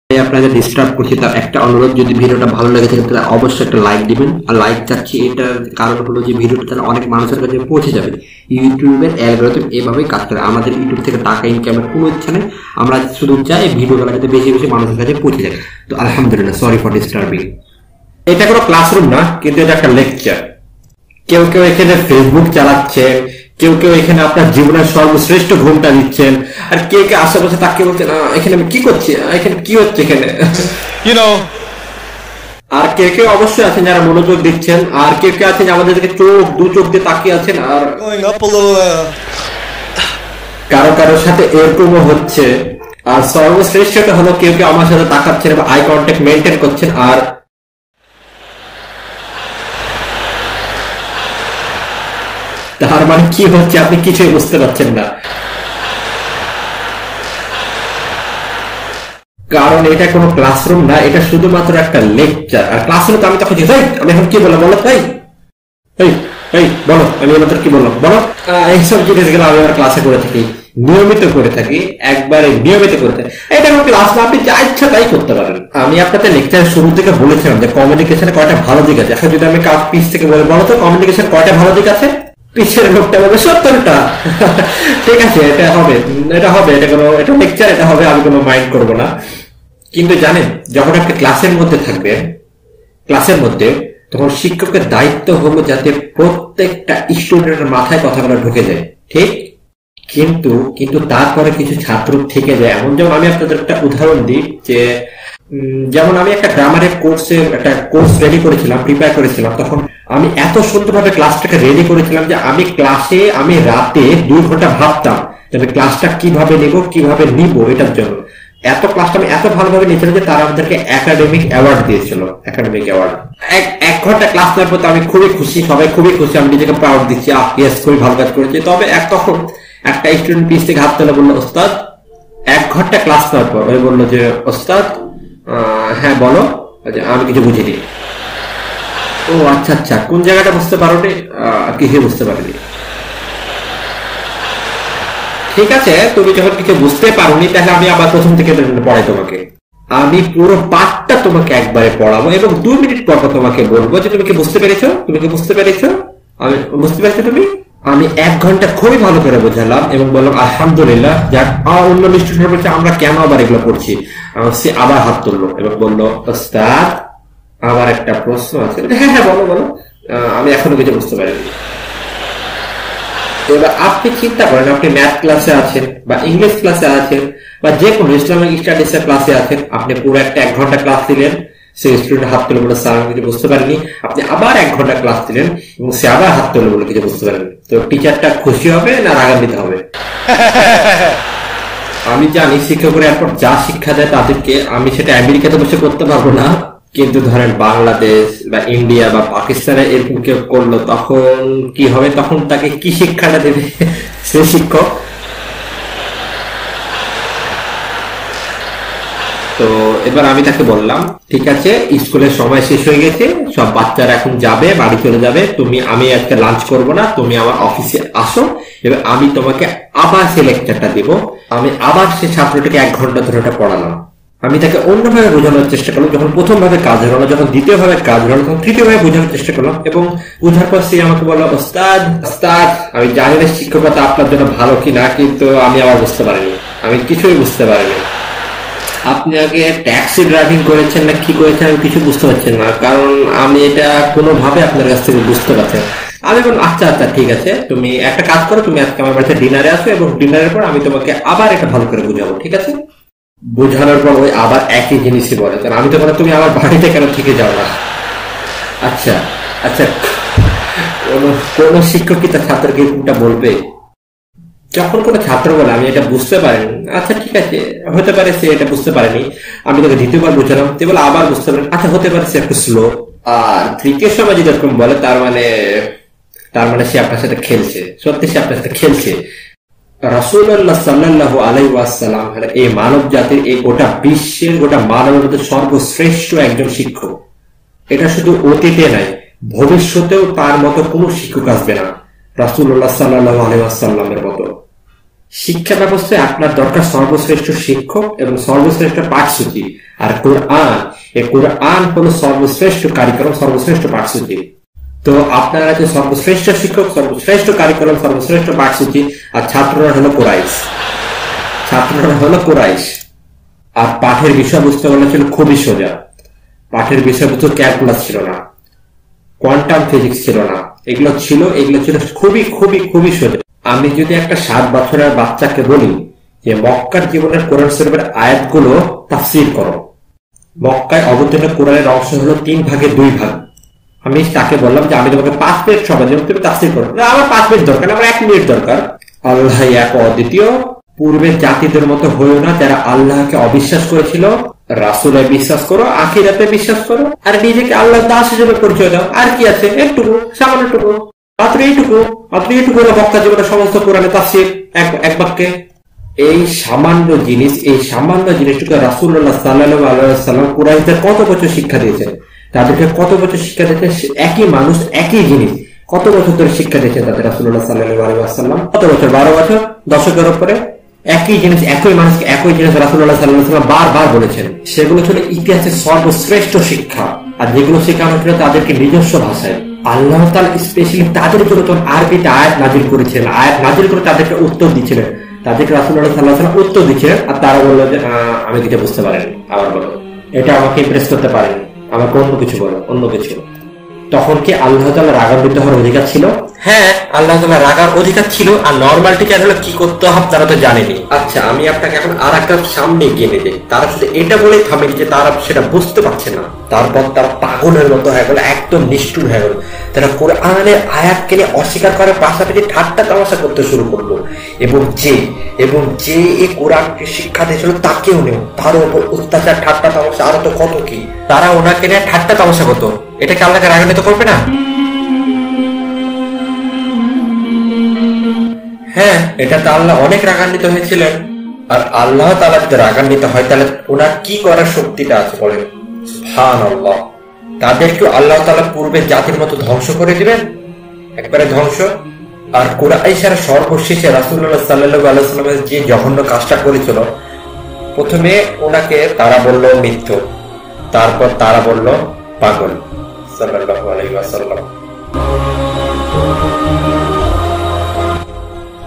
আপনাদের ডিস্টার্ব করছি তার একটা অনুরোধ, যদি ভিডিওটা ভালো লেগে থাকে তাহলে অবশ্যই একটা লাইক দিবেন। আর লাইক চাচ্ছি এটার কারণ হলো যে ভিডিওটা তাহলে অনেক মানুষের কাছে পৌঁছে যাবে। ইউটিউবের অ্যালগরিদম এভাবেই কাজ করে। আমাদের ইউটিউব থেকে টাকা ইনকামের কোনো ইচ্ছা নেই, আমরা শুধু চাই ভিডিওগুলো যাতে বেশি বেশি মানুষের কাছে পৌঁছে যায়। তো আলহামদুলিল্লাহ, সরি ফর ডিস্টার্বিং। এটা কোনো ক্লাসরুম না, কিন্তু এটা একটা লেকচার। কেউ কেউ এখানে ফেসবুক চালাচ্ছেন, কেউ কেউ এখানে আপনার জীবনের সর্বশ্রেষ্ঠ ঘুমটা দিচ্ছেন, আর কেউ কেউ আশেপাশে তাকে বলছেন এখানে আমি কি করছি, এখানে কি হচ্ছে এখানে, আর কেউ কেউ অবশ্যই আছেন যারা মনোযোগ দিচ্ছেন, আর কেউ কেউ আছেন আমাদেরকে দু চোখ দিয়ে তাকিয়ে আছেন। আর কারো কারোর সাথে এরকমও হচ্ছে। আর সর্বশ্রেষ্ঠটা হলো কেউ কেউ আমার সাথে তাকাচ্ছেন বা আই কন্ট্যাক্ট মেনটেন করছেন। আর তার মানে কি হচ্ছে আপনি কিছুই বুঝতে পারছেন না, কারণ এটা কোনো ক্লাসরুম না, এটা শুধুমাত্র একটা লেকচার। আর ক্লাসরুম তো আমি তখন আমি এখন কি বললাম বলো, তাই বলো আমি আমাদের কি বললাম বলো। এইসব জিনিসগুলো আমি আমার ক্লাসে করে থাকি, নিয়মিত করে থাকি, একবারে নিয়মিত করে থাকি। এটা কোনো ক্লাস না, আপনি যা ইচ্ছা তাই করতে পারেন। আমি আপনাদের লেকচারের শুরু থেকে বলেছিলাম যে কমিউনিকেশনে কয়টা ভালো দিক আছে। এখন যদি আমি পিস থেকে বলো তো কমিউনিকেশন কয়টা ভালো দিক আছে, পিছের লোকটা বলবে 70টা। ঠিক আছে, এটা হবে এটা লেকচার, এটা হবে, আমি কোনো মাইন্ড করবো না। কিন্তু জানেন, যখন আপনি ক্লাসের মধ্যে থাকবেন, ক্লাসের মধ্যে, তখন শিক্ষকের দায়িত্ব হলো যাতে প্রত্যেকটা স্টুডেন্টের মাথায় কথাগুলো ঢুকে যায়, ঠিক? কিন্তু তারপরে কিছু ছাত্র থেকে যায়। এমন যেমন আমি আপনাদের একটা উদাহরণ দিই, যে যেমন আমি একটা গ্রামারের কোর্স রেডি করেছিলাম, প্রিপেয়ার করেছিলাম, তখন আমি এত সুন্দরভাবে ক্লাসটাকে রেডি করেছিলাম যে আমি রাতে 2 ঘন্টা ভাবতাম যে আমি ক্লাসটা কিভাবে নিব এটার জন্য। ক্লাসটা আমি এত ভালোভাবে নিয়েছিলাম যে তারা আমাদেরকে একাডেমিক অ্যাওয়ার্ড দিয়েছিল। Academic award. 1 ঘন্টা ক্লাস নেওয়ার পর আমি খুবই খুশি, সবাই খুবই খুশি, আমি নিজেকে প্রাউড দিচ্ছি, ইয়েস খুবই ভালো কাজ করেছি। তবে তখন একটা স্টুডেন্ট পিস থেকে হাত তুলে বললো, ওস্তাদ 1 ঘন্টা ক্লাস নেওয়ার পর ওই বললো যে ওস্তাদ হ্যাঁ বলো, আমি কিছু বুঝিনি। ও আচ্ছা, কোন জায়গাটা বুঝতে পারোনি? কিছু বুঝতে পারিনি। ঠিক আছে, তুমি যখন কিছু বুঝতে পারোনি তাহলে আমি আবার প্রথম থেকে পড়াই তোমাকে। আমি পুরো পাঠটা তোমাকে একবারে পড়াবো এবং 2 মিনিট পর তোমাকে বলবো যে তুমি কি বুঝতে পেরেছো, আমি বুঝতে পেরেছো তুমি। আমি 1 ঘন্টা খুবই ভালো করে বোঝালাম এবং বললাম আলহামদুলিল্লাহ। যাক, অন্য স্টুডেন্ট বলছে আমরা কেন আবার এগুলো করছি। সে আবার হাত তুললো এবং বললো, ওস্তাদ আমার একটা প্রশ্ন আছে। হ্যাঁ বলো। আমি এখনো কিছু বুঝতে পারিনি। এবার আপনি চিন্তা করেন, আপনি ম্যাথ ক্লাসে আছেন বা ইংলিশ ক্লাসে আছেন বা যে কোনো ইসলামিক স্টাডিজ এর ক্লাসে আছেন, আপনি পুরো 1 ঘন্টা ক্লাস দিলেন, সেই স্টুডেন্ট হাত তুলে বলে স্যার আমি কিছু বুঝতে পারিনি। আপনি আবার 1 ঘন্টা ক্লাস দিলেন এবং সে আবার হাত তুলে বলে কিছু বুঝতে পারেন। তো টিচারটা খুশি হবে না রাগান্বিত হবে? আমি জানি শিক্ষকরা এরপর যা শিক্ষা দেয় তাদেরকে, আমি সেটা আমেরিকাতে বসে করতে পারবো না, কিন্তু ধরেন বাংলাদেশ বা ইন্ডিয়া বা পাকিস্তানে এরকম কেউ করলো তখন কি হবে? তখন তাকে কি শিক্ষাটা দেবে সে শিক্ষক? তো এবার আমি তাকে বললাম, ঠিক আছে স্কুলের সময় শেষ হয়ে গেছে, সব বাচ্চারা এখন যাবে, বাড়ি চলে যাবে, আমি আজকে লাঞ্চ করব না, তুমি আমার অফিসে আসো, এবার আমি তোমাকে আবার সে লেকচারটা দিব। আমি আবার সে ছাত্রটাকে 1 ঘন্টা ধরে পড়ালাম। আমি তাকে অন্যভাবে বোঝানোর চেষ্টা করলাম। যখন প্রথমভাবে কাজ হলো না, যখন দ্বিতীয়ভাবে কাজ হলো, তখন তৃতীয়ভাবে বোঝানোর চেষ্টা করলাম এবং বোঝার পর সে আমাকে বললো, ওস্তাদ আমি জানি না শিক্ষকতা আপনার জন্য ভালো কিনা, কিন্তু আমি আবার বুঝতে পারিনি, আমি কিছুই বুঝতে পারিনি। আপনি আগে ট্যাক্সি ড্রাইভিং করেছেন না কি করেছেন আমি কিছু বুঝতে পারছেন না, কারণ আমি এটা কোনোভাবে আপনার কাছ থেকে বুঝতে পারছি না। আমি বললাম আচ্ছা ঠিক আছে, তুমি একটা কাজ করো, তুমি আজকে আমার বাড়িতে ডিনারে আসো এবং ডিনারের পর আমি তোমাকে আবার এটা ভালো করে বুঝাবো, ঠিক আছে? বোঝানোর পর ওই আবার একই জিনিসই বলে, কারণ আমি তো বলে তুমি আমার বাড়িতে কেন থেকে যাও না। আচ্ছা কোন শিক্ষক কি তার ছাত্রকে এরকমটা বলবে? যখন কোনো ছাত্র বলে আমি এটা বুঝতে পারিনি, আচ্ছা ঠিক আছে, হতে পারে সে এটা বুঝতে পারেনি, আমি তাকে দ্বিতীয়বার বুঝালাম, সে বলে আবার বুঝতে পারেন, আচ্ছা হতে পারে সে একটু স্লো। আর তৃতীয় সময় যদি এরকম বলে তার মানে তার মানে সে আপনার সাথে খেলছে, সত্যি সে আপনার সাথে খেলছে। রাসূলুল্লাহ সাল্লাল্লাহু আলাইহি ওয়াসাল্লাম হলেন এই মানব জাতির, এই গোটা বিশ্বের, গোটা মানবের মধ্যে সর্বশ্রেষ্ঠ একজন শিক্ষক। এটা শুধু অতীতে নাই, ভবিষ্যতেও তার মতো কোনো শিক্ষক আসবে না রাসূলুল্লাহ সাল্লাল্লাহু আলাইহি ওয়াসাল্লামের মতো। শিক্ষা ব্যবস্থায় আপনার দরকার সর্বশ্রেষ্ঠ শিক্ষক এবং সর্বশ্রেষ্ঠ পাঠসূচি। আর কোরআন, এই কোরআন হলো সর্বশ্রেষ্ঠ কারিকুলাম, সর্বশ্রেষ্ঠ পাঠসূচি। তো আপনারা যে সর্বশ্রেষ্ঠ শিক্ষক, সর্বশ্রেষ্ঠ কারিকুলাম, সর্বশ্রেষ্ঠ পাঠসূচি, আর ছাত্ররা হলো কুরাইশ, ছাত্ররা হলো কুরাইশ। আর পাঠের বিষয়বস্তু ছিল খুবই সোজা। পাঠের বিষয়বস্তু ক্যালকুলাস ছিল না, কোয়ান্টাম ফিজিক্স ছিল না, এগুলো ছিল খুবই খুবই খুবই সোজা। আমি যদি একটা 7 বছরের বাচ্চাকে বলি যে মক্কার জীবনের কোরআন শরীফের আয়াতগুলো তাফসীর করো, মক্কায় অবতীর্ণ কোরআনের অংশ হলো 3 ভাগে 2 ভাগ, আমি তাকে বললাম যে আমি তোমাকে 5 মিনিট সময় দেব, তুমি তাফসীর করো। না, আমার 5 মিনিট দরকার না, আমার 1 মিনিট দরকার। আল্লাহ এক অদ্বিতীয়, পূর্বের জাতিদের মতো হয়েও না যারা আল্লাহকে অবিশ্বাস করেছিল। রাসূলে বিশ্বাস করো, আখিরাতে বিশ্বাস করো, আর নিজেকে আল্লাহর দাস হিসেবে পরিচয় দাও। আর কি আছে? একটুকু, সামান্যটুকু, মাত্র এইটুকু হলো মক্কা জীবনের সমস্ত কোরআনে তাফসীর এক বাক্যে। এই সামান্য জিনিসটুকু রাসূলুল্লাহ সাল্লাল্লাহু আলাইহি ওয়াসাল্লাম কুরাইশদের কত বছর শিক্ষা দিয়েছেন, তাদেরকে কত বছর শিক্ষা দিয়েছেন। একই মানুষ, একই জিনিস কত বছর ধরে শিক্ষা দিয়েছেন তাদের রাসূলুল্লাহ সাল্লাল্লাহু আলাইহি ওয়াসাল্লাম। কত বছর? 12 বছর, দশকের উপরে। একই জিনিস, একই মানুষকে একই জিনিস রাসূলুল্লাহ সাল্লাল্লাহু আলাইহি ওয়াসাল্লাম বারবার বলেছেন। সেগুলো ছিল ইতিহাসের সর্বশ্রেষ্ঠ শিক্ষা, আর যেগুলো শেখানো ছিল তাদেরকে নিজস্ব ভাষায়। আল্লাহ তাআলা স্পেশালি তাদের জন্য তখন আরবিতে আয়াত নাযিল করেছিলেন, আয়াত নাযিল করে তাদেরকে উত্তর দিচ্ছিলেন, তাদেরকে রাসূলুল্লাহ সাল্লাল্লাহু আলাইহি ওয়াসাল্লাম উত্তর দিচ্ছিলেন। আর তারা বললো যে আমি কিছু বুঝতে পারিনি, আবার বলো, এটা আমাকে ইমপ্রেস করতে পারেনি, আমাকে অন্য কিছু বলো, অন্য কিছু। তখন কি আল্লাহ তাআলা রাগান্বিত হওয়ার অধিকার ছিল? হ্যাঁ, আল্লাহ তাআলা রাগার অধিকার ছিল। আর নরমাল টিচার হলো কি করতে হবে তারা তো জানেনি। আচ্ছা, আমি আপনাকে এখন আর একটা সামনে গিয়ে নিয়ে যাই। তারা শুধু এটা বলেই থামেন যে তারা সেটা বুঝতে পারছে না। তারপর তারা পাগলের মতো হয়ে গেল, একদম নিষ্ঠুর হয়ে গেল। তারা কোরআনের আয়াতকে নিয়ে অস্বীকার করার পাশাপাশি ঠাট্টা তামাশা করতে শুরু করলো। এবং যে এই কোরআনকে শিক্ষা দিয়েছিল তাকেও নেও, তার উপর অত্যাচার, ঠাট্টা তামাশা, আরো তো কত কি। তারা ওনাকে নিয়ে ঠাট্টা তামাশা করতো। এটা কি আল্লাহকে রাগান্বিত করবে না? হ্যাঁ, এটাতে আল্লাহ অনেক রাগান্বিত হয়েছিলেন। আর আল্লাহ তাআলা যদি রাগান্বিত হয় তাহলে ওনার কি করার শক্তিটা আছে বলেন? সুবহানাল্লাহ। তাদেরকে আল্লাহ তাআলা পূর্বের জাতির মতো ধ্বংস করে দিবেন, একবারে ধ্বংস। আর কুরাইশরা সর্বশেষে রাসূলুল্লাহ সাল্লাল্লাহু আলাইহি ওয়াসাল্লামের যে জঘন্য কাজটা করেছিল, প্রথমে ওনাকে তারা বলল মিথ্যু, তারপর তারা বলল পাগল সাল্লাল্লাহু আলাইহি ওয়াসাল্লাম।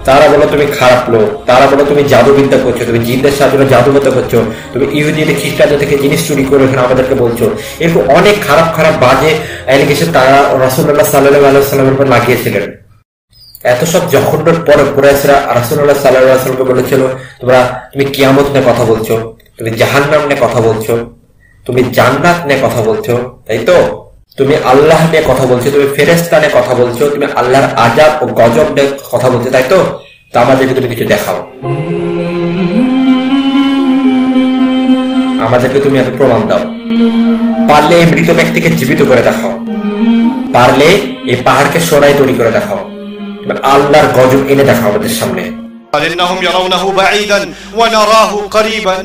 তারা বলো তুমি খারাপ লোক, তারা বলো তুমি জাদুবিদ্যা করছো, তুমি জিনদের সাহায্যে জাদুবিদ্যা করছো, তুমি ইহুদিদের খ্রিস্টানদের থেকে জিনিস চুরি করে এখানে আমাদেরকে বলছো। এরকম অনেক খারাপ খারাপ বাজে অ্যালিগেশন তারা রাসূলুল্লাহ সাল্লাল্লাহু আলাইহি ওয়াসাল্লামের উপর লাগিয়েছিলেন। এত সব জঘন্যর পরে কুরাইশরা রাসূলুল্লাহ সাল্লাল্লাহু আলাইহি ওয়াসাল্লামকে বলেছিল তুমি কিয়ামত নিয়ে কথা বলছো, তুমি জাহান্নাম নিয়ে কথা বলছো, তুমি জান্নাত নিয়ে কথা বলছো, তাই তো? তুমি আল্লাহ নিয়ে কথা বলছো, তুমি ফেরেশতা নিয়ে কথা বলছো, তুমি আল্লাহর আযাব ও গজব নিয়ে কথা বলছো, তাই তো? তা আমাদেরকে তুমি কিছু দেখাও, আমাদেরকে তুমি একটা প্রমাণ দাও। পারলে এই মৃত ব্যক্তিকে জীবিত করে দেখাও, পারলে এই পাহাড়কে সোনায় তৈরি করে দেখাও, আল্লাহর গজব এনে দেখাও আমাদের সামনে। إنهم يرونه بعيدا ونراه قريبا.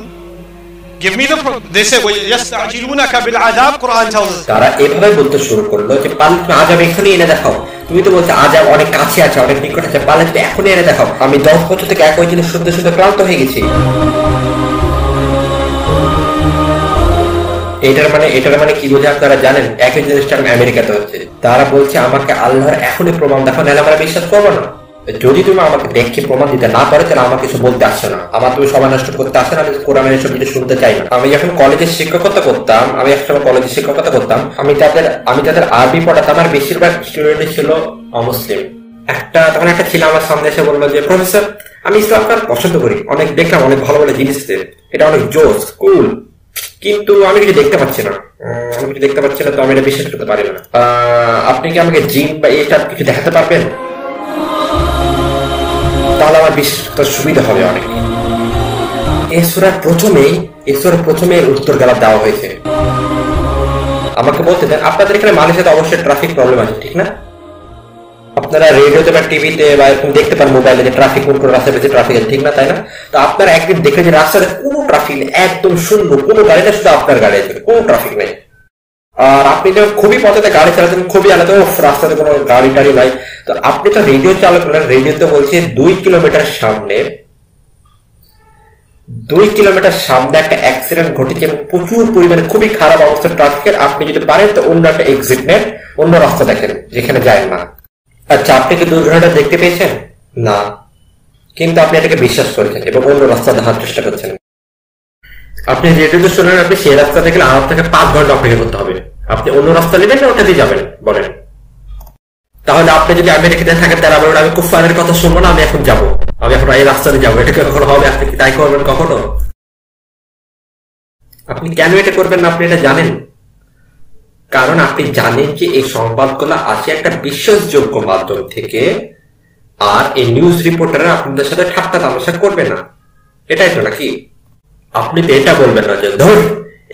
Give me the they say يستعجلونك بالعذاب. Quran tells us. তারা এভাবে বলতে শুরু করলো যে পারলে তুমি আযাব এখনই এনে দেখাও। তুমি তো বলছো আযাব অনেক কাছে আছে, অনেক নিকট আছে, পারলে তুমি এখনই এনে দেখাও। আমি 10 বছর থেকে একই জিনিস শুনতে শুনতে ক্লান্ত হয়ে গেছি। এটার মানে কি বোঝা আপনারা জানেন? একই জিনিসটা আমেরিকাতে হচ্ছে। তারা বলছে আমাকে আল্লাহর এখনই প্রমাণ দেখাও, নাহলে আমরা বিশ্বাস করবো না। যদি তুমি আমাকে দেখে প্রমাণ দিতে না পারো তাহলে আমাকে কিছু বলতে আসছে না, আমার তুমি সময় নষ্ট করতে আসছে না, আমি কোরআনের এসব কিছু শুনতে চাই না। আমি যখন কলেজে শিক্ষকতা করতাম, আমি তাদের আরবি পড়াতাম, আর বেশিরভাগ স্টুডেন্ট ছিল অমুসলিম। তখন একটা ছিল আমার সামনে এসে বললো যে প্রফেসর আমি ইসলামকে পছন্দ করি, অনেক দেখলাম, অনেক ভালো ভালো জিনিস, এটা অনেক জোস কুল, কিন্তু আমি কিছু দেখতে পাচ্ছি না, তো আমি এটা বিশ্বাস করতে পারি না। আপনি কি আমাকে জিন বা এটা কিছু দেখাতে পারবেন? তাহলে আমার বিশ্বাস করতে সুবিধা হবে অনেক। এই সূরার প্রথমে উত্তর গেলা দেওয়া হয়েছে। আমাকে বলতে দেন, আপনাদের এখানে মালয়েশিয়াতে অবশ্যই ট্রাফিক প্রবলেম আছে, ঠিক না? আপনারা রেডিওতে বা টিভিতে বা এরকম দেখতে পান মোবাইলে যে ট্রাফিক কোন কোন রাস্তায় বেশি ট্রাফিক আছে, ঠিক না তাই না? তো আপনারা একদিন দেখেন যে রাস্তাতে কোনো ট্রাফিক নেই, একদম শূন্য, কোনো গাড়ি না, শুধু আপনার গাড়ি আছে, কোনো ট্রাফিক নেই। আর আপনি তো খুবই পথে গাড়ি চালাচ্ছেন, খুবই আলাদা, রাস্তাতে কোনো গাড়ি টাড়ি নাই, তো আপনি তো রেডিও চালু করলেন, রেডিওতে বলছে 2 কিলোমিটার সামনে একটা অ্যাক্সিডেন্ট ঘটেছে এবং প্রচুর পরিমাণে খুবই খারাপ অবস্থা ট্রাফিকের। আপনি যদি পারেন তো অন্য একটা এক্সিট নেন, অন্য রাস্তা দেখেন যেখানে যায় না। আচ্ছা, আপনি কি দুর্ঘটনাটা দেখতে পেয়েছেন? না, কিন্তু আপনি এটাকে বিশ্বাস করেছেন এবং অন্য রাস্তা দেখার চেষ্টা করছেন। আপনি রেডিওতে শুনেন, আপনি সেই রাস্তা দেখলে আর আপনাকে 5 ঘন্টা অপেক্ষা করতে হবে। আপনি অন্য রাস্তা নেবেন না ওটা দিয়ে যাবেন বলেন? তাহলে আপনি যদি আমেরিকাতে থাকেন তাহলে আমি কুফারের কথা শুনবো না, আমি এখন যাবো, আমি এখন এই রাস্তাতে যাবো, এটা কখনো হবে? আপনি কি তাই করবেন কখনো? আপনি কেন এটা করবেন না আপনি এটা জানেন? কারণ আপনি জানেন যে এই সংবাদগুলো আসে একটা বিশ্বাসযোগ্য মাধ্যম থেকে, আর এই নিউজ রিপোর্টাররা আপনাদের সাথে ঠাট্টা তামাশা করবে না, এটাই তো নাকি? আপনি তো এটা বলবেন না যে ধর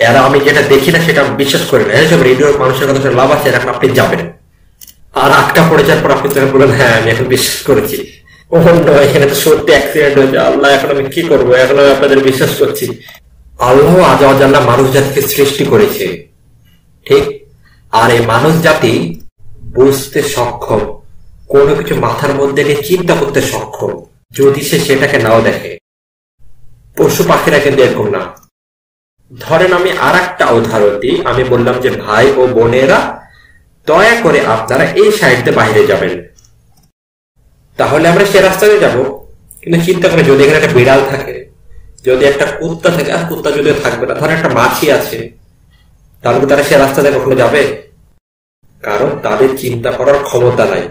এরা আমি যেটা দেখি না সেটা বিশ্বাস করি না, এইসব রেডিওর মানুষের কথা লাভ আছে, এখন আপনি যাবেন আর আটকা পড়ে যাওয়ার পর আপনি তখন বলবেন হ্যাঁ আমি এখন বিশ্বাস করেছি, অন্য এখানে তো সত্যি অ্যাক্সিডেন্ট হয়েছে, আল্লাহ এখন আমি কি করবো, এখন আমি আপনাদের বিশ্বাস করছি। আল্লাহ আজ আল্লাহ মানুষ জাতিকে সৃষ্টি করেছে, ঠিক, আর এই মানুষ জাতি বুঝতে সক্ষম, কোনো কিছু মাথার মধ্যে নিয়ে চিন্তা করতে সক্ষম, যদি সে সেটাকে নাও দেখে। পশু পাখিরা কিন্তু এরকম না। ধরেন আমি আর একটা উদাহরণ দিই, আমি বললাম যে ভাই ও বোনেরা দয়া করে আপনারা এই সাইডে বাইরে যাবেন, তাহলে আমরা সে রাস্তায় যাব। কিন্তু চিন্তা করে যদি এখানে একটা বিড়াল থাকে, যদি একটা কুত্তা থাকে, আর কুত্তা যদি থাকবে না, ধরেন একটা মাছি আছে, তাহলে তারা সে রাস্তাতে কখনো যাবে? কারণ তাদের চিন্তা করার ক্ষমতা নাই।